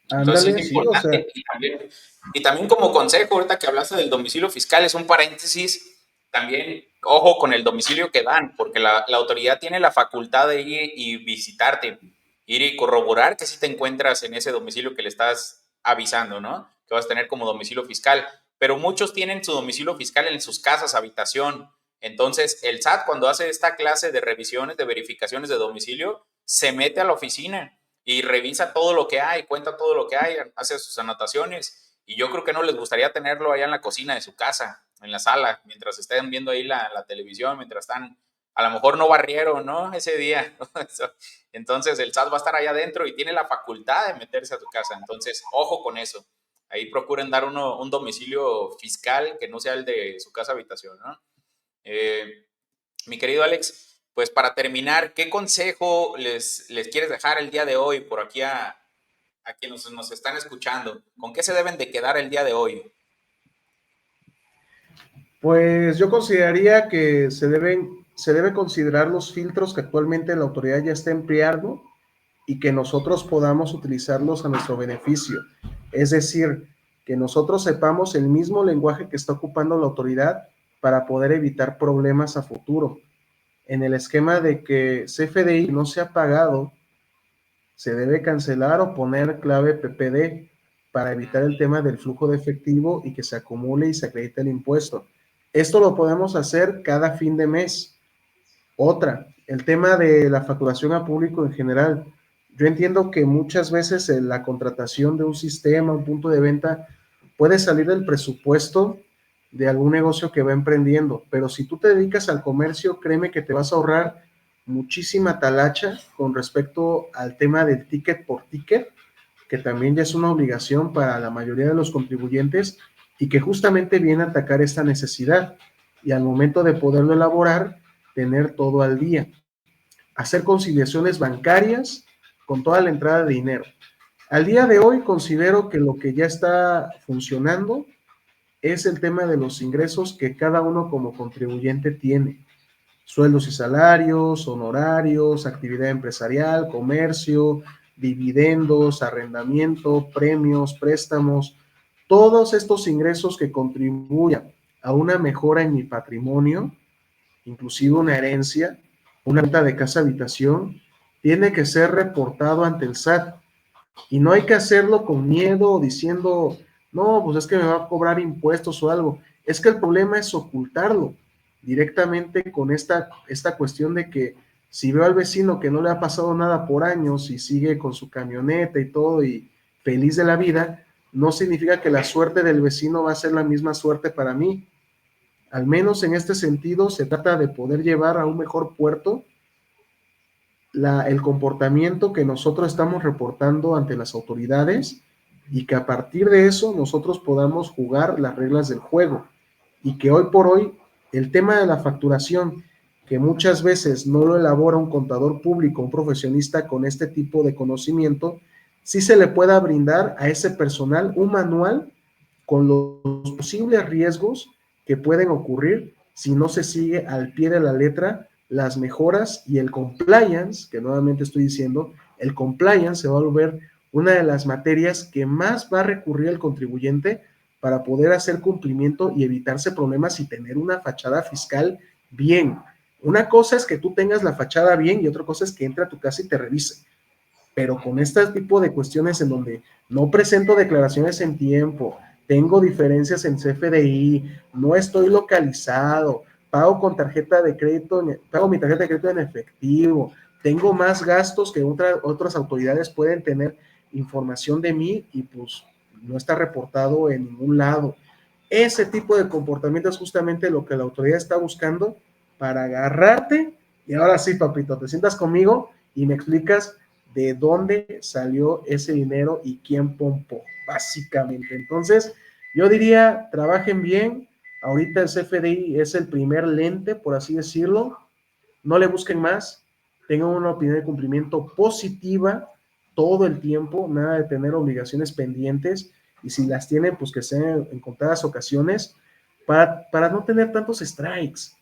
Entonces Ándale, es sí, o sea, importante. Y también como consejo, ahorita que hablaste del domicilio fiscal, es un paréntesis, también ojo con el domicilio que dan, porque la autoridad tiene la facultad de ir y visitarte, ir y corroborar que si te encuentras en ese domicilio que le estás avisando, ¿no? Que vas a tener como domicilio fiscal. Pero muchos tienen su domicilio fiscal en sus casas, habitación. Entonces, el SAT cuando hace esta clase de revisiones, de verificaciones de domicilio, se mete a la oficina y revisa todo lo que hay, cuenta todo lo que hay, hace sus anotaciones. Y yo creo que no les gustaría tenerlo allá en la cocina de su casa, en la sala, mientras estén viendo ahí la televisión, mientras están, a lo mejor no barrieron, ¿no? Ese día. Entonces el SAT va a estar allá adentro y tiene la facultad de meterse a tu casa. Entonces, ojo con eso. Ahí procuren dar un domicilio fiscal que no sea el de su casa habitación, ¿no? Eh, mi querido Alex, pues para terminar, ¿qué consejo les quieres dejar el día de hoy por aquí a quienes nos están escuchando? ¿Con qué se deben de quedar el día de hoy? pues yo consideraría que se debe considerar los filtros que actualmente la autoridad ya está empleando y que nosotros podamos utilizarlos a nuestro beneficio. Es decir, que nosotros sepamos el mismo lenguaje que está ocupando la autoridad para poder evitar problemas a futuro. En el esquema de que CFDI no se ha pagado, se debe cancelar o poner clave PPD para evitar el tema del flujo de efectivo y que se acumule y se acredite el impuesto. Esto lo podemos hacer cada fin de mes. Otra, el tema de la facturación a público en general. Yo entiendo que muchas veces la contratación de un sistema, un punto de venta, puede salir del presupuesto de algún negocio que va emprendiendo, pero si tú te dedicas al comercio, créeme que te vas a ahorrar muchísima talacha con respecto al tema del ticket por ticket, que también ya es una obligación para la mayoría de los contribuyentes y que justamente viene a atacar esta necesidad y al momento de poderlo elaborar, tener todo al día. Hacer conciliaciones bancarias con toda la entrada de dinero. Al día de hoy considero que lo que ya está funcionando es el tema de los ingresos que cada uno como contribuyente tiene. Sueldos y salarios, honorarios, actividad empresarial, comercio, dividendos, arrendamiento, premios, préstamos, todos estos ingresos que contribuyan a una mejora en mi patrimonio, inclusive una herencia, una renta de casa habitación, tiene que ser reportado ante el SAT. Y no hay que hacerlo con miedo o diciendo, no, pues es que me va a cobrar impuestos o algo. Es que el problema es ocultarlo directamente con esta cuestión de que si veo al vecino que no le ha pasado nada por años y sigue con su camioneta y todo y feliz de la vida, no significa que la suerte del vecino va a ser la misma suerte para mí. Al menos en este sentido se trata de poder llevar a un mejor puerto el comportamiento que nosotros estamos reportando ante las autoridades y que a partir de eso nosotros podamos jugar las reglas del juego y que hoy por hoy el tema de la facturación, que muchas veces no lo elabora un contador público, un profesionista con este tipo de conocimiento, sí se le pueda brindar a ese personal un manual con los posibles riesgos que pueden ocurrir si no se sigue al pie de la letra las mejoras y el compliance, que nuevamente estoy diciendo, el compliance se va a volver una de las materias que más va a recurrir el contribuyente para poder hacer cumplimiento y evitarse problemas y tener una fachada fiscal bien. Una cosa es que tú tengas la fachada bien y otra cosa es que entre a tu casa y te revise. Pero con este tipo de cuestiones en donde no presento declaraciones en tiempo, tengo diferencias en CFDI, no estoy localizado, pago con tarjeta de crédito, pago mi tarjeta de crédito en efectivo, tengo más gastos que otras autoridades pueden tener información de mí y pues no está reportado en ningún lado. Ese tipo de comportamiento es justamente lo que la autoridad está buscando para agarrarte y ahora sí, papito, te sientas conmigo y me explicas de dónde salió ese dinero y quién pompó, básicamente. Entonces, yo diría, trabajen bien. Ahorita el CFDI es el primer lente, por así decirlo. No le busquen más. Tengan una opinión de cumplimiento positiva todo el tiempo, nada de tener obligaciones pendientes, y si las tienen, pues que sean en contadas ocasiones, para no tener tantos strikes.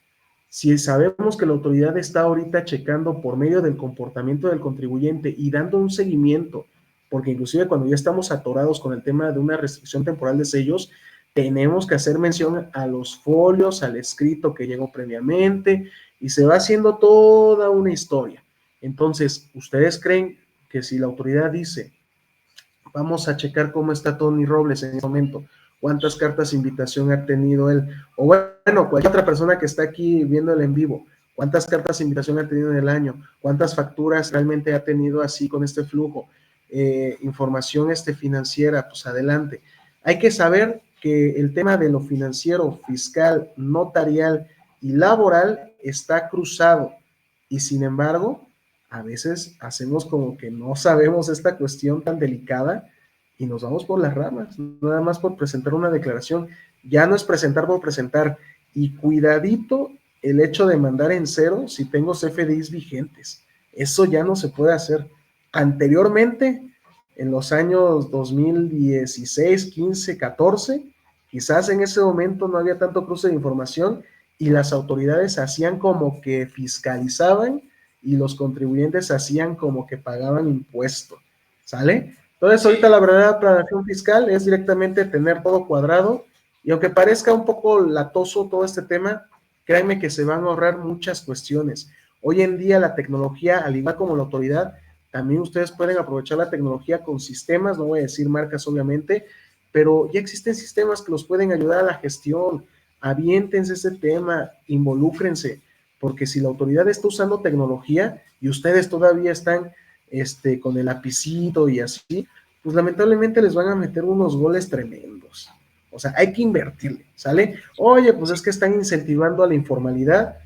Si sabemos que la autoridad está ahorita checando por medio del comportamiento del contribuyente y dando un seguimiento, porque inclusive cuando ya estamos atorados con el tema de una restricción temporal de sellos, tenemos que hacer mención a los folios, al escrito que llegó previamente, y se va haciendo toda una historia. Entonces, ¿ustedes creen que si la autoridad dice, vamos a checar cómo está Tony Robles en este momento, cuántas cartas de invitación ha tenido él, o bueno, cualquier otra persona que está aquí viéndolo en vivo, cuántas cartas de invitación ha tenido en el año, cuántas facturas realmente ha tenido así con este flujo, información financiera, pues adelante. Hay que saber que el tema de lo financiero, fiscal, notarial y laboral está cruzado, y sin embargo, a veces hacemos como que no sabemos esta cuestión tan delicada y nos vamos por las ramas, nada más por presentar una declaración. Ya no es presentar por presentar, y cuidadito el hecho de mandar en cero si tengo CFDIs vigentes. Eso ya no se puede hacer. Anteriormente, en los años 2016, 15, 14, quizás en ese momento no había tanto cruce de información y las autoridades hacían como que fiscalizaban y los contribuyentes hacían como que pagaban impuesto, ¿sale? Entonces, ahorita la verdadera planación fiscal es directamente tener todo cuadrado, y aunque parezca un poco latoso todo este tema, créanme que se van a ahorrar muchas cuestiones. Hoy en día la tecnología, al igual como la autoridad, también ustedes pueden aprovechar la tecnología con sistemas, no voy a decir marcas obviamente, pero ya existen sistemas que los pueden ayudar a la gestión. Aviéntense ese tema, involúcrense, porque si la autoridad está usando tecnología y ustedes todavía están con el lapicito y así, pues lamentablemente les van a meter unos goles tremendos. O sea, hay que invertirle, ¿sale? Oye, pues es que están incentivando a la informalidad,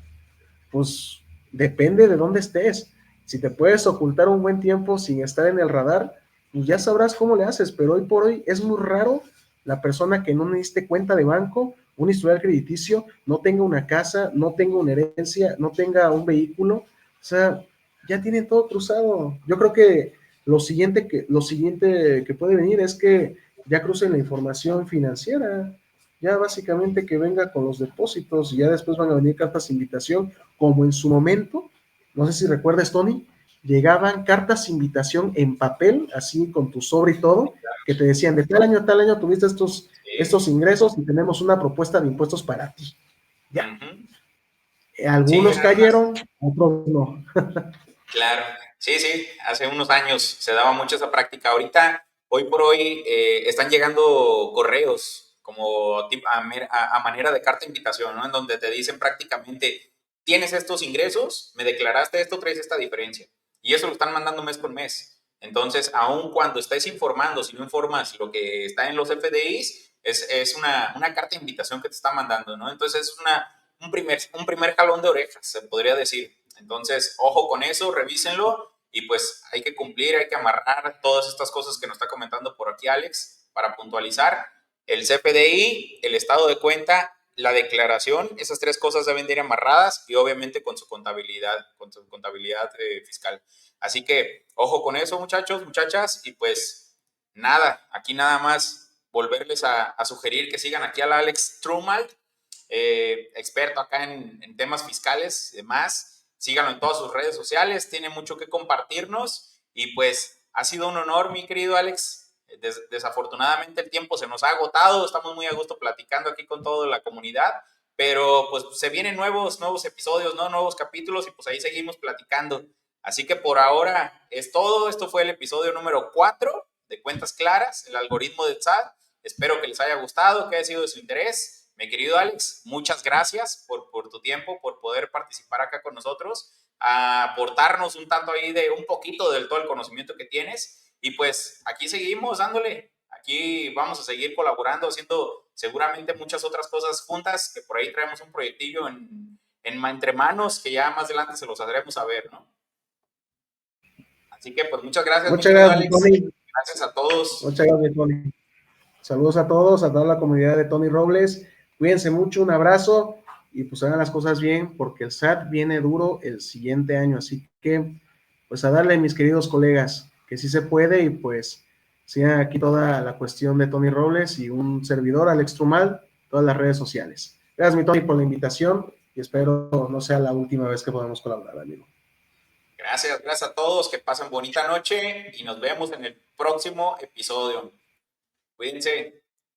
pues depende de dónde estés. Si te puedes ocultar un buen tiempo sin estar en el radar, pues ya sabrás cómo le haces, pero hoy por hoy es muy raro la persona que no necesite cuenta de banco, un historial crediticio, no tenga una casa, no tenga una herencia, no tenga un vehículo, o sea, ya tienen todo cruzado. Yo creo que lo siguiente que puede venir es que ya crucen la información financiera, ya básicamente que venga con los depósitos, y ya después van a venir cartas de invitación, como en su momento, no sé si recuerdas, Tony, llegaban cartas de invitación en papel, así con tu sobre y todo, que te decían, de tal año tuviste estos ingresos y tenemos una propuesta de impuestos para ti. Ya. Sí, Algunos cayeron, otros no. claro. Sí, sí, hace unos años se daba mucho esa práctica. Ahorita, hoy por hoy, están llegando correos como a manera de carta de invitación, ¿no? En donde te dicen prácticamente, tienes estos ingresos, me declaraste esto, traes esta diferencia. Y eso lo están mandando mes con mes. Entonces, aun cuando estés informando, si no informas lo que está en los FDIs, es una carta de invitación que te está mandando, ¿no? Entonces, es un primer jalón de orejas, se podría decir. Entonces, ojo con eso, revísenlo, y pues hay que cumplir, hay que amarrar todas estas cosas que nos está comentando por aquí Alex para puntualizar. El CFDI, el estado de cuenta, la declaración, esas tres cosas deben de ir amarradas, y obviamente con su contabilidad fiscal. Así que ojo con eso, muchachos, muchachas, y pues nada, aquí nada más volverles a sugerir que sigan aquí al Alex Trumald, experto acá en temas fiscales y demás. Síganlo en todas sus redes sociales, tiene mucho que compartirnos, y pues ha sido un honor, mi querido Alex. Desafortunadamente el tiempo se nos ha agotado, estamos muy a gusto platicando aquí con toda la comunidad, pero pues se vienen nuevos episodios, ¿no? Nuevos capítulos, y pues ahí seguimos platicando. Así que por ahora es todo. Esto fue el episodio número 4 de Cuentas Claras, el algoritmo del SAT. Espero que les haya gustado, que haya sido de su interés. Mi querido Alex, muchas gracias por tu tiempo, por poder participar acá con nosotros, a aportarnos un tanto ahí de un poquito del todo el conocimiento que tienes. Y pues aquí seguimos dándole, aquí vamos a seguir colaborando, haciendo seguramente muchas otras cosas juntas, que por ahí traemos un proyectillo entre manos, que ya más adelante se los haremos saber, ¿no? Así que pues muchas gracias, mi Muchas querido gracias, Alex. Tony. Gracias a todos. Muchas gracias, Tony. Saludos a todos, a toda la comunidad de Tony Robles. Cuídense mucho, un abrazo, y pues hagan las cosas bien, porque el SAT viene duro el siguiente año. Así que, pues a darle, mis queridos colegas. que sí se puede y pues sigan aquí toda la cuestión de Tony Robles y un servidor, Alex Trumal, todas las redes sociales. Gracias, mi Tony, por la invitación y espero no sea la última vez que podamos colaborar, amigo. Gracias, gracias a todos, que pasen bonita noche y nos vemos en el próximo episodio. Cuídense.